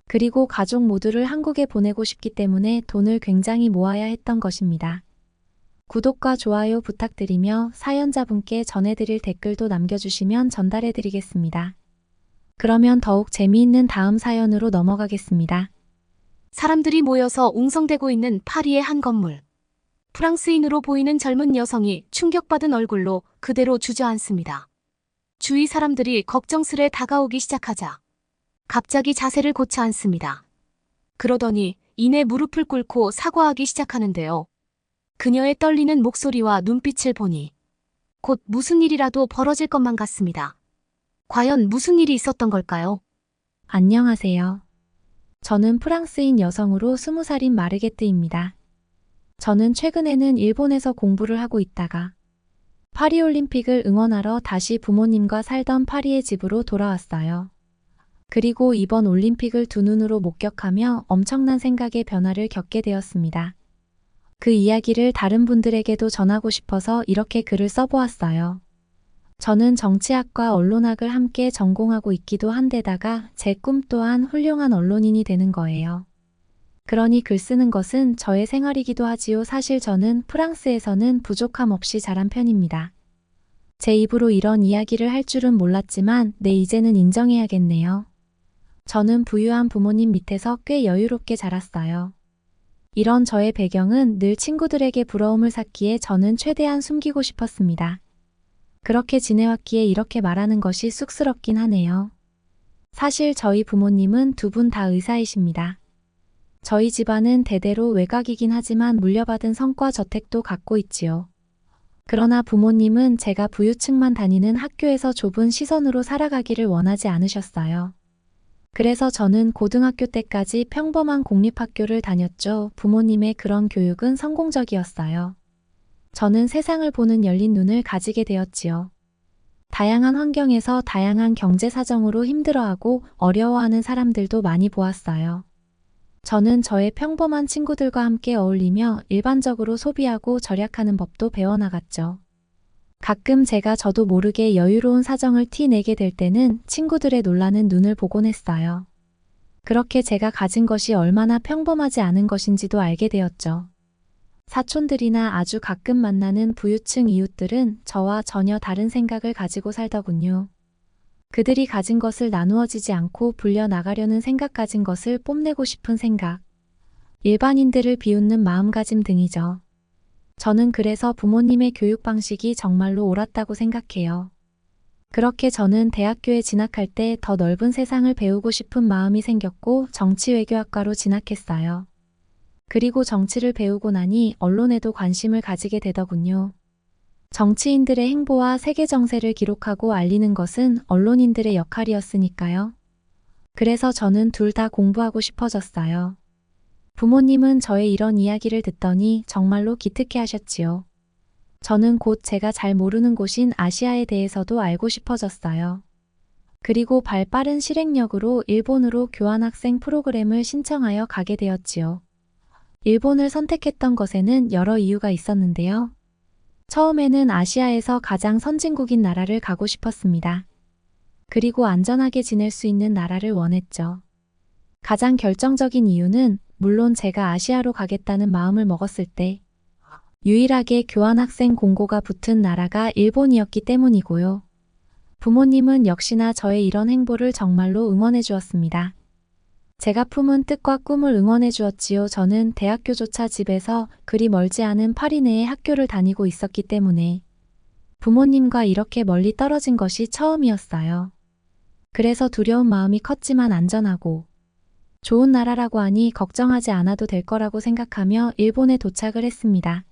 그리고 가족 모두를 한국에 보내고 싶기 때문에 돈을 굉장히 모아야 했던 것입니다. 구독과 좋아요 부탁드리며 사연자분께 전해드릴 댓글도 남겨주시면 전달해드리겠습니다. 그러면 더욱 재미있는 다음 사연으로 넘어가겠습니다. 사람들이 모여서 웅성대고 있는 파리의 한 건물. 프랑스인으로 보이는 젊은 여성이 충격받은 얼굴로 그대로 주저앉습니다. 주위 사람들이 걱정스레 다가오기 시작하자 갑자기 자세를 고쳐 앉습니다. 그러더니 이내 무릎을 꿇고 사과하기 시작하는데요. 그녀의 떨리는 목소리와 눈빛을 보니 곧 무슨 일이라도 벌어질 것만 같습니다. 과연 무슨 일이 있었던 걸까요? 안녕하세요. 저는 프랑스인 여성으로 20살인 마르게트입니다. 저는 최근에는 일본에서 공부를 하고 있다가 파리올림픽을 응원하러 다시 부모님과 살던 파리의 집으로 돌아왔어요. 그리고 이번 올림픽을 두 눈으로 목격하며 엄청난 생각의 변화를 겪게 되었습니다. 그 이야기를 다른 분들에게도 전하고 싶어서 이렇게 글을 써보았어요. 저는 정치학과 언론학을 함께 전공하고 있기도 한데다가 제 꿈 또한 훌륭한 언론인이 되는 거예요. 그러니 글 쓰는 것은 저의 생활이기도 하지요. 사실 저는 프랑스에서는 부족함 없이 자란 편입니다. 제 입으로 이런 이야기를 할 줄은 몰랐지만 이제는 인정해야겠네요. 저는 부유한 부모님 밑에서 꽤 여유롭게 자랐어요. 이런 저의 배경은 늘 친구들에게 부러움을 샀기에 저는 최대한 숨기고 싶었습니다. 그렇게 지내왔기에 이렇게 말하는 것이 쑥스럽긴 하네요. 사실 저희 부모님은 두 분 다 의사이십니다. 저희 집안은 대대로 외곽이긴 하지만 물려받은 성과 저택도 갖고 있지요. 그러나 부모님은 제가 부유층만 다니는 학교에서 좁은 시선으로 살아가기를 원하지 않으셨어요. 그래서 저는 고등학교 때까지 평범한 공립학교를 다녔죠. 부모님의 그런 교육은 성공적이었어요. 저는 세상을 보는 열린 눈을 가지게 되었지요. 다양한 환경에서 다양한 경제 사정으로 힘들어하고 어려워하는 사람들도 많이 보았어요. 저는 저의 평범한 친구들과 함께 어울리며 일반적으로 소비하고 절약하는 법도 배워나갔죠. 가끔 제가 저도 모르게 여유로운 사정을 티내게 될 때는 친구들의 놀라는 눈을 보곤 했어요. 그렇게 제가 가진 것이 얼마나 평범하지 않은 것인지도 알게 되었죠. 사촌들이나 아주 가끔 만나는 부유층 이웃들은 저와 전혀 다른 생각을 가지고 살더군요. 그들이 가진 것을 나누어지지 않고 불려나가려는 생각, 가진 것을 뽐내고 싶은 생각, 일반인들을 비웃는 마음가짐 등이죠. 저는 그래서 부모님의 교육 방식이 정말로 옳았다고 생각해요. 그렇게 저는 대학교에 진학할 때 더 넓은 세상을 배우고 싶은 마음이 생겼고 정치외교학과로 진학했어요. 그리고 정치를 배우고 나니 언론에도 관심을 가지게 되더군요. 정치인들의 행보와 세계 정세를 기록하고 알리는 것은 언론인들의 역할이었으니까요. 그래서 저는 둘 다 공부하고 싶어졌어요. 부모님은 저의 이런 이야기를 듣더니 정말로 기특해 하셨지요. 저는 곧 제가 잘 모르는 곳인 아시아에 대해서도 알고 싶어졌어요. 그리고 발 빠른 실행력으로 일본으로 교환학생 프로그램을 신청하여 가게 되었지요. 일본을 선택했던 것에는 여러 이유가 있었는데요. 처음에는 아시아에서 가장 선진국인 나라를 가고 싶었습니다. 그리고 안전하게 지낼 수 있는 나라를 원했죠. 가장 결정적인 이유는 물론 제가 아시아로 가겠다는 마음을 먹었을 때 유일하게 교환학생 공고가 붙은 나라가 일본이었기 때문이고요. 부모님은 역시나 저의 이런 행보를 정말로 응원해 주었습니다. 제가 품은 뜻과 꿈을 응원해 주었지요. 저는 대학교조차 집에서 그리 멀지 않은 파리 내의 학교를 다니고 있었기 때문에 부모님과 이렇게 멀리 떨어진 것이 처음이었어요. 그래서 두려운 마음이 컸지만 안전하고 좋은 나라라고 하니 걱정하지 않아도 될 거라고 생각하며 일본에 도착을 했습니다.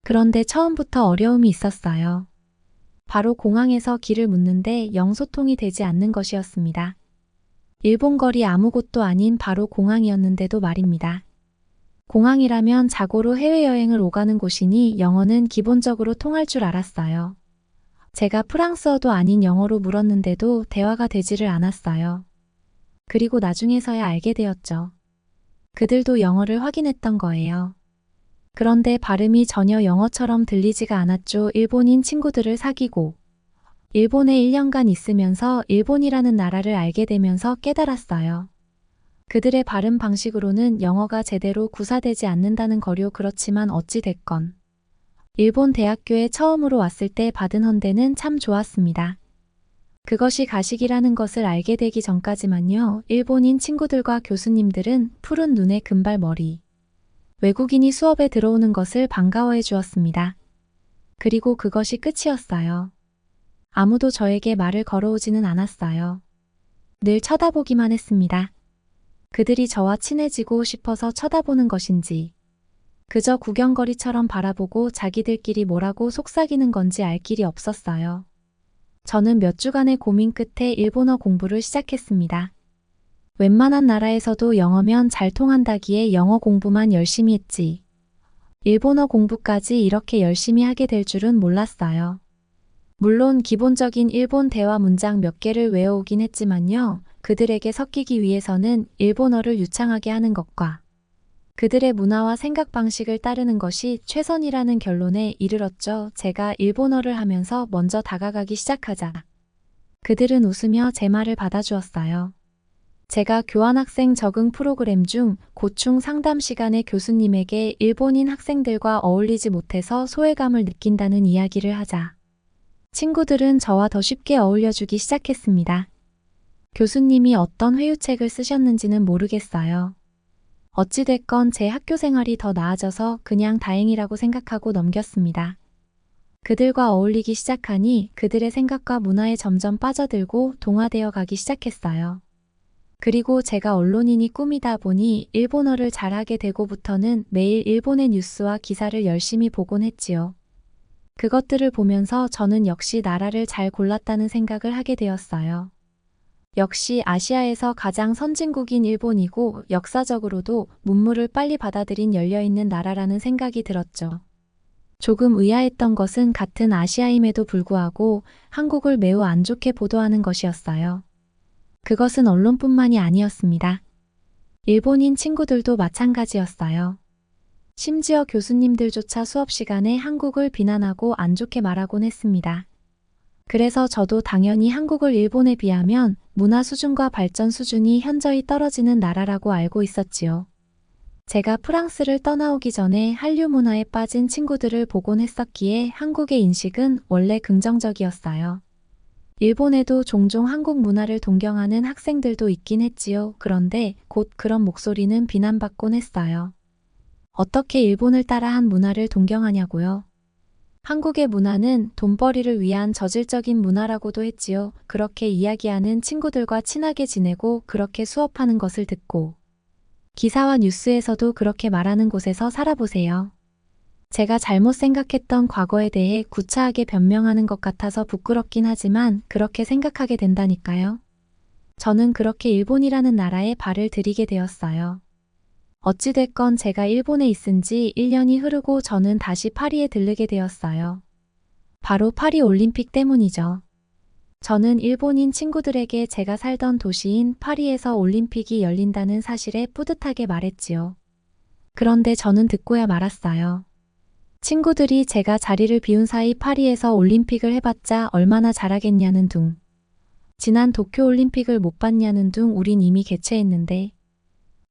그런데 처음부터 어려움이 있었어요. 바로 공항에서 길을 묻는데 영소통이 되지 않는 것이었습니다. 일본 거리 아무 곳도 아닌 바로 공항이었는데도 말입니다. 공항이라면 자고로 해외여행을 오가는 곳이니 영어는 기본적으로 통할 줄 알았어요. 제가 프랑스어도 아닌 영어로 물었는데도 대화가 되지를 않았어요. 그리고 나중에서야 알게 되었죠. 그들도 영어를 확인했던 거예요. 그런데 발음이 전혀 영어처럼 들리지가 않았죠. 일본인 친구들을 사귀고 일본에 1년간 있으면서 일본이라는 나라를 알게 되면서 깨달았어요. 그들의 발음 방식으로는 영어가 제대로 구사되지 않는다는 거요. 그렇지만 어찌 됐건 일본 대학교에 처음으로 왔을 때 받은 헌대는 참 좋았습니다. 그것이 가식이라는 것을 알게 되기 전까지만요. 일본인 친구들과 교수님들은 푸른 눈에 금발머리, 외국인이 수업에 들어오는 것을 반가워해 주었습니다. 그리고 그것이 끝이었어요. 아무도 저에게 말을 걸어오지는 않았어요. 늘 쳐다보기만 했습니다. 그들이 저와 친해지고 싶어서 쳐다보는 것인지 그저 구경거리처럼 바라보고 자기들끼리 뭐라고 속삭이는 건지 알 길이 없었어요. 저는 몇 주간의 고민 끝에 일본어 공부를 시작했습니다. 웬만한 나라에서도 영어면 잘 통한다기에 영어 공부만 열심히 했지. 일본어 공부까지 이렇게 열심히 하게 될 줄은 몰랐어요. 물론 기본적인 일본 대화 문장 몇 개를 외워오긴 했지만요. 그들에게 섞이기 위해서는 일본어를 유창하게 하는 것과 그들의 문화와 생각 방식을 따르는 것이 최선이라는 결론에 이르렀죠. 제가 일본어를 하면서 먼저 다가가기 시작하자 그들은 웃으며 제 말을 받아주었어요. 제가 교환학생 적응 프로그램 중 고충 상담 시간에 교수님에게 일본인 학생들과 어울리지 못해서 소외감을 느낀다는 이야기를 하자 친구들은 저와 더 쉽게 어울려주기 시작했습니다. 교수님이 어떤 회유책을 쓰셨는지는 모르겠어요. 어찌됐건 제 학교 생활이 더 나아져서 그냥 다행이라고 생각하고 넘겼습니다. 그들과 어울리기 시작하니 그들의 생각과 문화에 점점 빠져들고 동화되어 가기 시작했어요. 그리고 제가 언론인이 꿈이다 보니 일본어를 잘하게 되고부터는 매일 일본의 뉴스와 기사를 열심히 보곤 했지요. 그것들을 보면서 저는 역시 나라를 잘 골랐다는 생각을 하게 되었어요. 역시 아시아에서 가장 선진국인 일본이고 역사적으로도 문물을 빨리 받아들인 열려있는 나라라는 생각이 들었죠. 조금 의아했던 것은 같은 아시아임에도 불구하고 한국을 매우 안 좋게 보도하는 것이었어요. 그것은 언론뿐만이 아니었습니다. 일본인 친구들도 마찬가지였어요. 심지어 교수님들조차 수업 시간에 한국을 비난하고 안 좋게 말하곤 했습니다. 그래서 저도 당연히 한국을 일본에 비하면 문화 수준과 발전 수준이 현저히 떨어지는 나라라고 알고 있었지요. 제가 프랑스를 떠나오기 전에 한류 문화에 빠진 친구들을 보곤 했었기에 한국의 인식은 원래 긍정적이었어요. 일본에도 종종 한국 문화를 동경하는 학생들도 있긴 했지요. 그런데 곧 그런 목소리는 비난받곤 했어요. 어떻게 일본을 따라한 문화를 동경하냐고요? 한국의 문화는 돈벌이를 위한 저질적인 문화라고도 했지요. 그렇게 이야기하는 친구들과 친하게 지내고 그렇게 수업하는 것을 듣고 기사와 뉴스에서도 그렇게 말하는 곳에서 살아보세요. 제가 잘못 생각했던 과거에 대해 구차하게 변명하는 것 같아서 부끄럽긴 하지만 그렇게 생각하게 된다니까요. 저는 그렇게 일본이라는 나라에 발을 들이게 되었어요. 어찌됐건 제가 일본에 있은 지 1년이 흐르고 저는 다시 파리에 들르게 되었어요. 바로 파리 올림픽 때문이죠. 저는 일본인 친구들에게 제가 살던 도시인 파리에서 올림픽이 열린다는 사실에 뿌듯하게 말했지요. 그런데 저는 듣고야 말았어요. 친구들이 제가 자리를 비운 사이 파리에서 올림픽을 해봤자 얼마나 잘하겠냐는 둥. 지난 도쿄올림픽을 못 봤냐는 둥. 우린 이미 개최했는데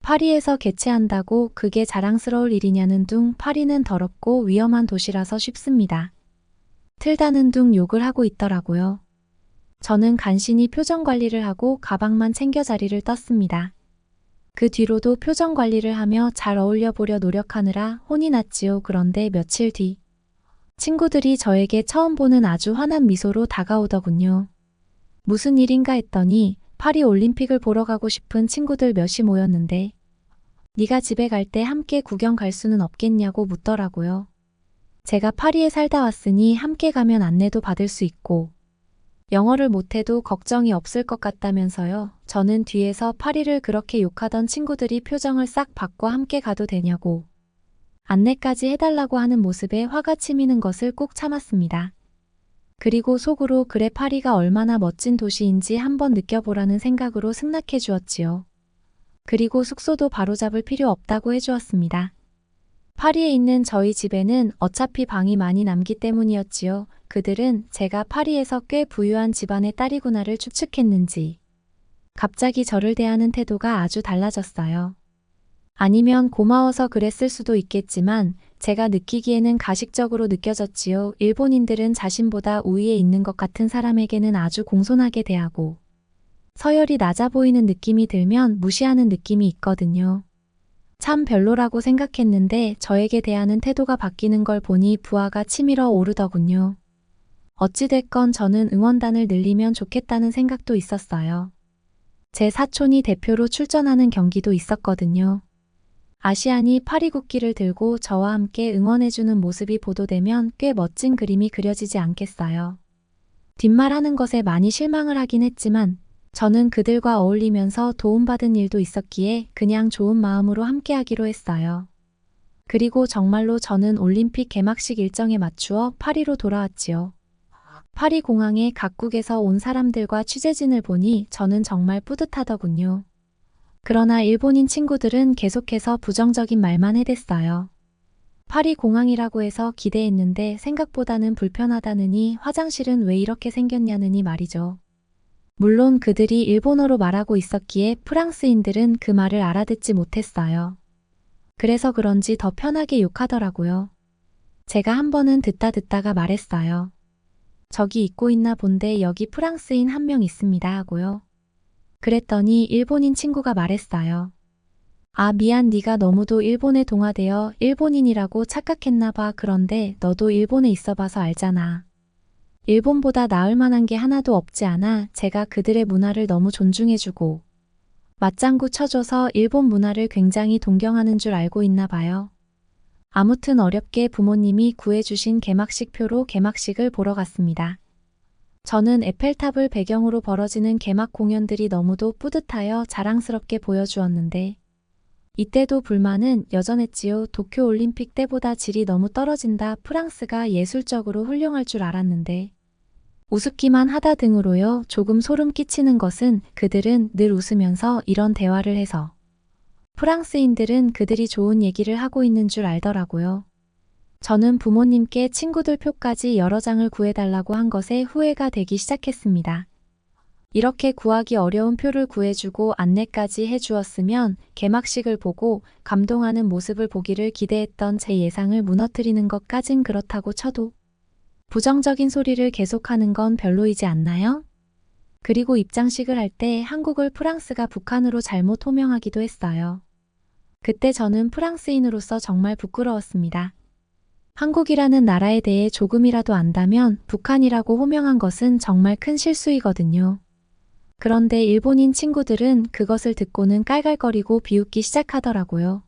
파리에서 개최한다고 그게 자랑스러울 일이냐는 둥. 파리는 더럽고 위험한 도시라서 쉽습니다. 틀다는 둥 욕을 하고 있더라고요. 저는 간신히 표정 관리를 하고 가방만 챙겨 자리를 떴습니다. 그 뒤로도 표정 관리를 하며 잘 어울려 보려 노력하느라 혼이 났지요. 그런데 며칠 뒤 친구들이 저에게 처음 보는 아주 환한 미소로 다가오더군요. 무슨 일인가 했더니 파리 올림픽을 보러 가고 싶은 친구들 몇이 모였는데 네가 집에 갈 때 함께 구경 갈 수는 없겠냐고 묻더라고요. 제가 파리에 살다 왔으니 함께 가면 안내도 받을 수 있고 영어를 못해도 걱정이 없을 것 같다면서요. 저는 뒤에서 파리를 그렇게 욕하던 친구들이 표정을 싹 바꿔 함께 가도 되냐고 안내까지 해달라고 하는 모습에 화가 치미는 것을 꼭 참았습니다. 그리고 속으로 그래 파리가 얼마나 멋진 도시인지 한번 느껴보라는 생각으로 승낙해 주었지요. 그리고 숙소도 바로잡을 필요 없다고 해주었습니다. 파리에 있는 저희 집에는 어차피 방이 많이 남기 때문이었지요. 그들은 제가 파리에서 꽤 부유한 집안의 딸이구나를 추측했는지 갑자기 저를 대하는 태도가 아주 달라졌어요. 아니면 고마워서 그랬을 수도 있겠지만 제가 느끼기에는 가식적으로 느껴졌지요. 일본인들은 자신보다 우위에 있는 것 같은 사람에게는 아주 공손하게 대하고 서열이 낮아 보이는 느낌이 들면 무시하는 느낌이 있거든요. 참 별로라고 생각했는데 저에게 대하는 태도가 바뀌는 걸 보니 부하가 치밀어 오르더군요. 어찌됐건 저는 응원단을 늘리면 좋겠다는 생각도 있었어요. 제 사촌이 대표로 출전하는 경기도 있었거든요. 아시안이 파리 국기를 들고 저와 함께 응원해주는 모습이 보도되면 꽤 멋진 그림이 그려지지 않겠어요. 뒷말하는 것에 많이 실망을 하긴 했지만 저는 그들과 어울리면서 도움받은 일도 있었기에 그냥 좋은 마음으로 함께하기로 했어요. 그리고 정말로 저는 올림픽 개막식 일정에 맞추어 파리로 돌아왔지요. 파리 공항에 각국에서 온 사람들과 취재진을 보니 저는 정말 뿌듯하더군요. 그러나 일본인 친구들은 계속해서 부정적인 말만 해댔어요. 파리 공항이라고 해서 기대했는데 생각보다는 불편하다느니 화장실은 왜 이렇게 생겼냐느니 말이죠. 물론 그들이 일본어로 말하고 있었기에 프랑스인들은 그 말을 알아듣지 못했어요. 그래서 그런지 더 편하게 욕하더라고요. 제가 한 번은 듣다가 말했어요. 저기 있고 있나 본데 여기 프랑스인 한 명 있습니다 하고요. 그랬더니 일본인 친구가 말했어요. 아 미안 네가 너무도 일본에 동화되어 일본인이라고 착각했나 봐. 그런데 너도 일본에 있어봐서 알잖아. 일본보다 나을 만한 게 하나도 없지 않아. 제가 그들의 문화를 너무 존중해주고 맞장구 쳐줘서 일본 문화를 굉장히 동경하는 줄 알고 있나 봐요. 아무튼 어렵게 부모님이 구해주신 개막식 표로 개막식을 보러 갔습니다. 저는 에펠탑을 배경으로 벌어지는 개막 공연들이 너무도 뿌듯하여 자랑스럽게 보여주었는데 이때도 불만은 여전했지요. 도쿄올림픽 때보다 질이 너무 떨어진다. 프랑스가 예술적으로 훌륭할 줄 알았는데 우습기만 하다 등으로요. 조금 소름 끼치는 것은 그들은 늘 웃으면서 이런 대화를 해서 프랑스인들은 그들이 좋은 얘기를 하고 있는 줄 알더라고요. 저는 부모님께 친구들 표까지 여러 장을 구해달라고 한 것에 후회가 되기 시작했습니다. 이렇게 구하기 어려운 표를 구해주고 안내까지 해주었으면 개막식을 보고 감동하는 모습을 보기를 기대했던 제 예상을 무너뜨리는 것까진 그렇다고 쳐도 부정적인 소리를 계속하는 건 별로이지 않나요? 그리고 입장식을 할 때 한국을 프랑스가 북한으로 잘못 호명하기도 했어요. 그때 저는 프랑스인으로서 정말 부끄러웠습니다. 한국이라는 나라에 대해 조금이라도 안다면 북한이라고 호명한 것은 정말 큰 실수이거든요. 그런데 일본인 친구들은 그것을 듣고는 깔깔거리고 비웃기 시작하더라고요.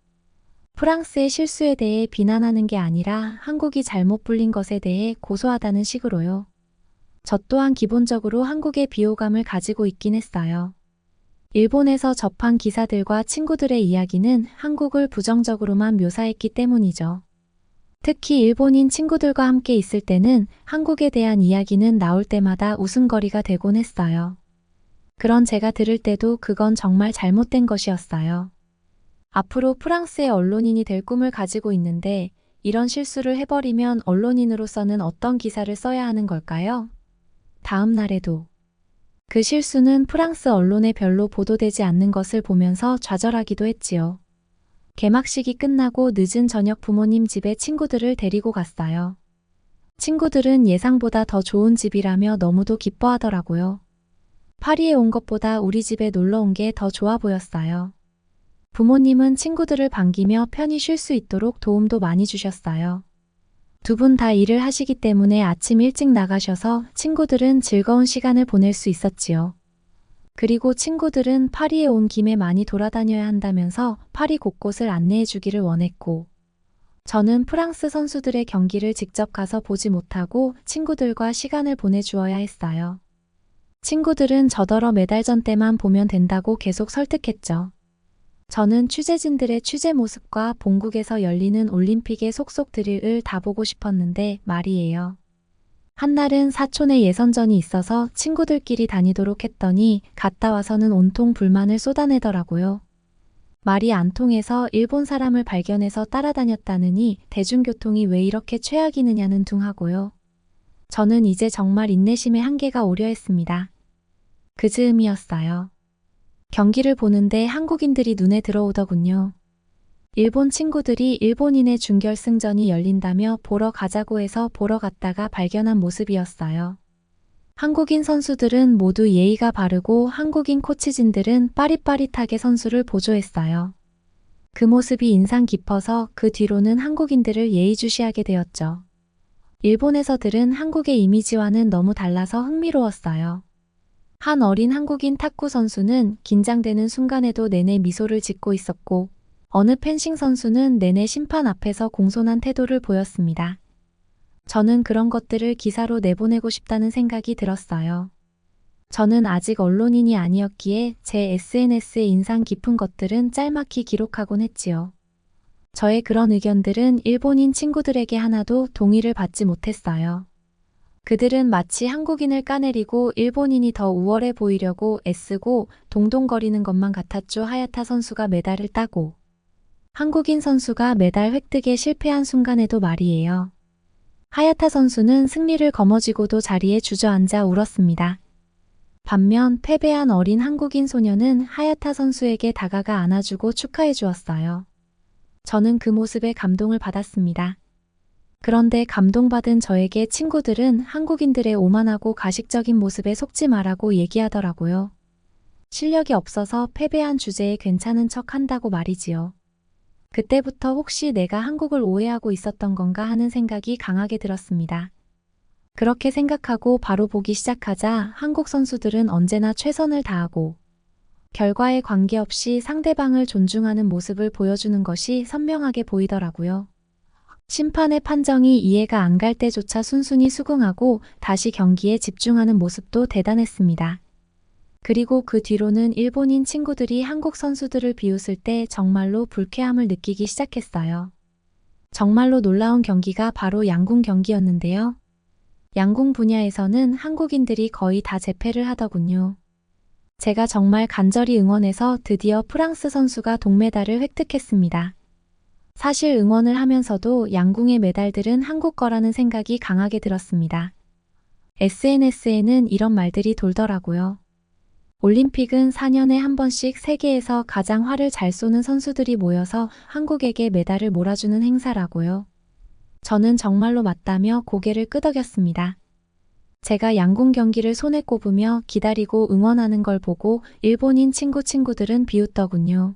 프랑스의 실수에 대해 비난하는 게 아니라 한국이 잘못 불린 것에 대해 고소하다는 식으로요. 저 또한 기본적으로 한국의 비호감을 가지고 있긴 했어요. 일본에서 접한 기사들과 친구들의 이야기는 한국을 부정적으로만 묘사했기 때문이죠. 특히 일본인 친구들과 함께 있을 때는 한국에 대한 이야기는 나올 때마다 웃음거리가 되곤 했어요. 그런 제가 들을 때도 그건 정말 잘못된 것이었어요. 앞으로 프랑스의 언론인이 될 꿈을 가지고 있는데 이런 실수를 해버리면 언론인으로서는 어떤 기사를 써야 하는 걸까요? 다음 날에도 그 실수는 프랑스 언론에 별로 보도되지 않는 것을 보면서 좌절하기도 했지요. 개막식이 끝나고 늦은 저녁 부모님 집에 친구들을 데리고 갔어요. 친구들은 예상보다 더 좋은 집이라며 너무도 기뻐하더라고요. 파리에 온 것보다 우리 집에 놀러 온 게 더 좋아 보였어요. 부모님은 친구들을 반기며 편히 쉴 수 있도록 도움도 많이 주셨어요. 두 분 다 일을 하시기 때문에 아침 일찍 나가셔서 친구들은 즐거운 시간을 보낼 수 있었지요. 그리고 친구들은 파리에 온 김에 많이 돌아다녀야 한다면서 파리 곳곳을 안내해 주기를 원했고, 저는 프랑스 선수들의 경기를 직접 가서 보지 못하고 친구들과 시간을 보내주어야 했어요. 친구들은 저더러 메달전 때만 보면 된다고 계속 설득했죠. 저는 취재진들의 취재 모습과 본국에서 열리는 올림픽의 속속 드릴을 다 보고 싶었는데 말이에요. 한날은 사촌에 예선전이 있어서 친구들끼리 다니도록 했더니 갔다 와서는 온통 불만을 쏟아내더라고요. 말이 안 통해서 일본 사람을 발견해서 따라다녔다느니 대중교통이 왜 이렇게 최악이느냐는 둥하고요. 저는 이제 정말 인내심의 한계가 오려 했습니다. 그 즈음이었어요. 경기를 보는데 한국인들이 눈에 들어오더군요. 일본 친구들이 일본인의 준결승전이 열린다며 보러 가자고 해서 보러 갔다가 발견한 모습이었어요. 한국인 선수들은 모두 예의가 바르고 한국인 코치진들은 빠릿빠릿하게 선수를 보조했어요. 그 모습이 인상 깊어서 그 뒤로는 한국인들을 예의주시하게 되었죠. 일본에서들은 한국의 이미지와는 너무 달라서 흥미로웠어요. 한 어린 한국인 탁구 선수는 긴장되는 순간에도 내내 미소를 짓고 있었고, 어느 펜싱 선수는 내내 심판 앞에서 공손한 태도를 보였습니다. 저는 그런 것들을 기사로 내보내고 싶다는 생각이 들었어요. 저는 아직 언론인이 아니었기에 제 SNS에 인상 깊은 것들은 짤막히 기록하곤 했지요. 저의 그런 의견들은 일본인 친구들에게 하나도 동의를 받지 못했어요. 그들은 마치 한국인을 까내리고 일본인이 더 우월해 보이려고 애쓰고 동동거리는 것만 같았죠. 하야타 선수가 메달을 따고 한국인 선수가 메달 획득에 실패한 순간에도 말이에요. 하야타 선수는 승리를 거머쥐고도 자리에 주저앉아 울었습니다. 반면 패배한 어린 한국인 소녀는 하야타 선수에게 다가가 안아주고 축하해 주었어요. 저는 그 모습에 감동을 받았습니다. 그런데 감동받은 저에게 친구들은 한국인들의 오만하고 가식적인 모습에 속지 말라고 얘기하더라고요. 실력이 없어서 패배한 주제에 괜찮은 척 한다고 말이지요. 그때부터 혹시 내가 한국을 오해하고 있었던 건가 하는 생각이 강하게 들었습니다. 그렇게 생각하고 바로 보기 시작하자 한국 선수들은 언제나 최선을 다하고 결과에 관계없이 상대방을 존중하는 모습을 보여주는 것이 선명하게 보이더라고요. 심판의 판정이 이해가 안 갈 때조차 순순히 수긍하고 다시 경기에 집중하는 모습도 대단했습니다. 그리고 그 뒤로는 일본인 친구들이 한국 선수들을 비웃을 때 정말로 불쾌함을 느끼기 시작했어요. 정말로 놀라운 경기가 바로 양궁 경기였는데요. 양궁 분야에서는 한국인들이 거의 다 재패를 하더군요. 제가 정말 간절히 응원해서 드디어 프랑스 선수가 동메달을 획득했습니다. 사실 응원을 하면서도 양궁의 메달들은 한국 거라는 생각이 강하게 들었습니다. SNS에는 이런 말들이 돌더라고요. 올림픽은 4년에 한 번씩 세계에서 가장 활을 잘 쏘는 선수들이 모여서 한국에게 메달을 몰아주는 행사라고요. 저는 정말로 맞다며 고개를 끄덕였습니다. 제가 양궁 경기를 손에 꼽으며 기다리고 응원하는 걸 보고 일본인 친구들은 비웃더군요.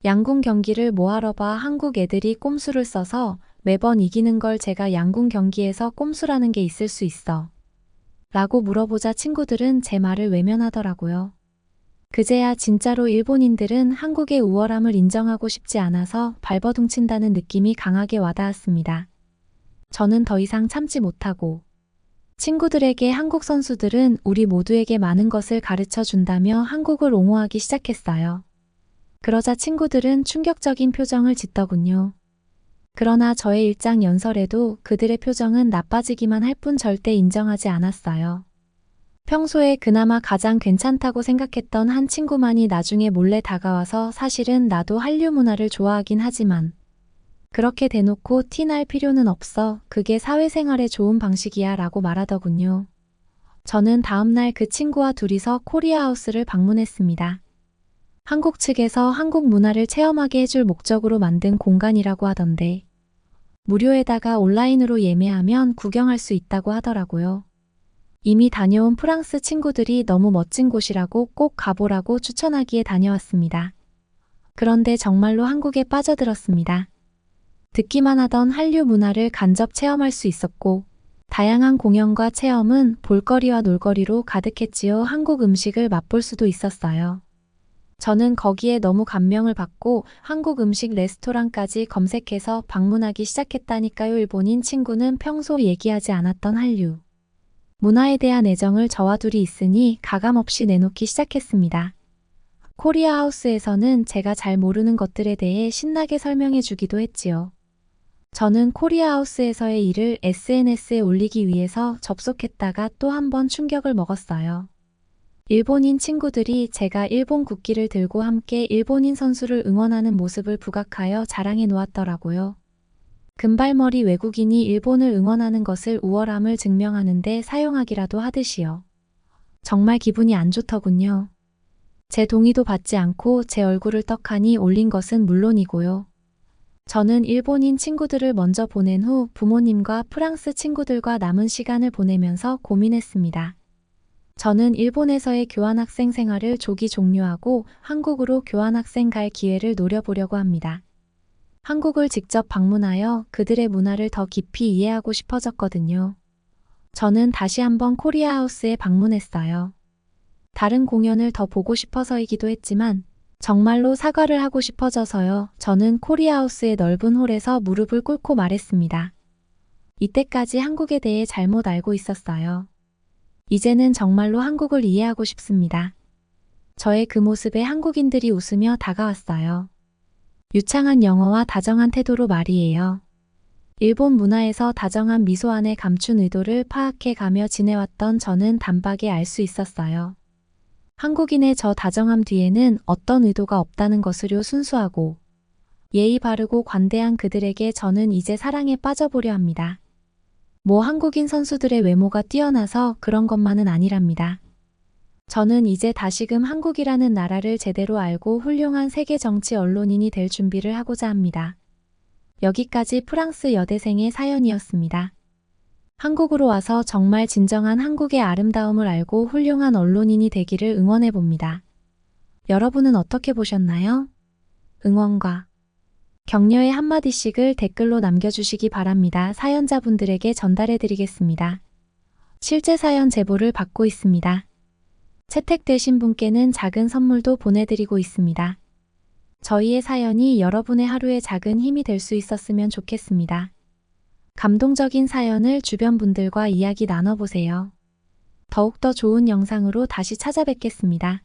양궁 경기를 뭐하러 봐, 한국 애들이 꼼수를 써서 매번 이기는 걸 제가 양궁 경기에서 꼼수라는 게 있을 수 있어. 라고 물어보자 친구들은 제 말을 외면하더라고요. 그제야 진짜로 일본인들은 한국의 우월함을 인정하고 싶지 않아서 발버둥친다는 느낌이 강하게 와닿았습니다. 저는 더 이상 참지 못하고 친구들에게 한국 선수들은 우리 모두에게 많은 것을 가르쳐 준다며 한국을 옹호하기 시작했어요. 그러자 친구들은 충격적인 표정을 짓더군요. 그러나 저의 일장 연설에도 그들의 표정은 나빠지기만 할 뿐 절대 인정하지 않았어요. 평소에 그나마 가장 괜찮다고 생각했던 한 친구만이 나중에 몰래 다가와서 사실은 나도 한류 문화를 좋아하긴 하지만 그렇게 대놓고 티날 필요는 없어. 그게 사회생활에 좋은 방식이야 라고 말하더군요. 저는 다음날 그 친구와 둘이서 코리아하우스를 방문했습니다. 한국 측에서 한국 문화를 체험하게 해줄 목적으로 만든 공간이라고 하던데 무료에다가 온라인으로 예매하면 구경할 수 있다고 하더라고요. 이미 다녀온 프랑스 친구들이 너무 멋진 곳이라고 꼭 가보라고 추천하기에 다녀왔습니다. 그런데 정말로 한국에 빠져들었습니다. 듣기만 하던 한류 문화를 간접 체험할 수 있었고 다양한 공연과 체험은 볼거리와 놀거리로 가득했지요. 한국 음식을 맛볼 수도 있었어요. 저는 거기에 너무 감명을 받고 한국 음식 레스토랑까지 검색해서 방문하기 시작했다니까요. 일본인 친구는 평소 얘기하지 않았던 한류 문화에 대한 애정을 저와 둘이 있으니 가감없이 내놓기 시작했습니다. 코리아하우스에서는 제가 잘 모르는 것들에 대해 신나게 설명해 주기도 했지요. 저는 코리아하우스에서의 일을 SNS에 올리기 위해서 접속했다가 또 한 번 충격을 먹었어요. 일본인 친구들이 제가 일본 국기를 들고 함께 일본인 선수를 응원하는 모습을 부각하여 자랑해 놓았더라고요. 금발머리 외국인이 일본을 응원하는 것을 우월함을 증명하는데 사용하기라도 하듯이요. 정말 기분이 안 좋더군요. 제 동의도 받지 않고 제 얼굴을 떡하니 올린 것은 물론이고요. 저는 일본인 친구들을 먼저 보낸 후 부모님과 프랑스 친구들과 남은 시간을 보내면서 고민했습니다. 저는 일본에서의 교환학생 생활을 조기 종료하고 한국으로 교환학생 갈 기회를 노려보려고 합니다. 한국을 직접 방문하여 그들의 문화를 더 깊이 이해하고 싶어졌거든요. 저는 다시 한번 코리아하우스에 방문했어요. 다른 공연을 더 보고 싶어서이기도 했지만 정말로 사과를 하고 싶어져서요. 저는 코리아하우스의 넓은 홀에서 무릎을 꿇고 말했습니다. 이때까지 한국에 대해 잘못 알고 있었어요. 이제는 정말로 한국을 이해하고 싶습니다. 저의 그 모습에 한국인들이 웃으며 다가왔어요. 유창한 영어와 다정한 태도로 말이에요. 일본 문화에서 다정한 미소 안에 감춘 의도를 파악해 가며 지내왔던 저는 단박에 알 수 있었어요. 한국인의 저 다정함 뒤에는 어떤 의도가 없다는 것으로 순수하고 예의 바르고 관대한 그들에게 저는 이제 사랑에 빠져보려 합니다. 뭐 한국인 선수들의 외모가 뛰어나서 그런 것만은 아니랍니다. 저는 이제 다시금 한국이라는 나라를 제대로 알고 훌륭한 세계 정치 언론인이 될 준비를 하고자 합니다. 여기까지 프랑스 여대생의 사연이었습니다. 한국으로 와서 정말 진정한 한국의 아름다움을 알고 훌륭한 언론인이 되기를 응원해봅니다. 여러분은 어떻게 보셨나요? 응원과 격려의 한마디씩을 댓글로 남겨주시기 바랍니다. 사연자분들에게 전달해드리겠습니다. 실제 사연 제보를 받고 있습니다. 채택되신 분께는 작은 선물도 보내드리고 있습니다. 저희의 사연이 여러분의 하루에 작은 힘이 될 수 있었으면 좋겠습니다. 감동적인 사연을 주변 분들과 이야기 나눠보세요. 더욱더 좋은 영상으로 다시 찾아뵙겠습니다.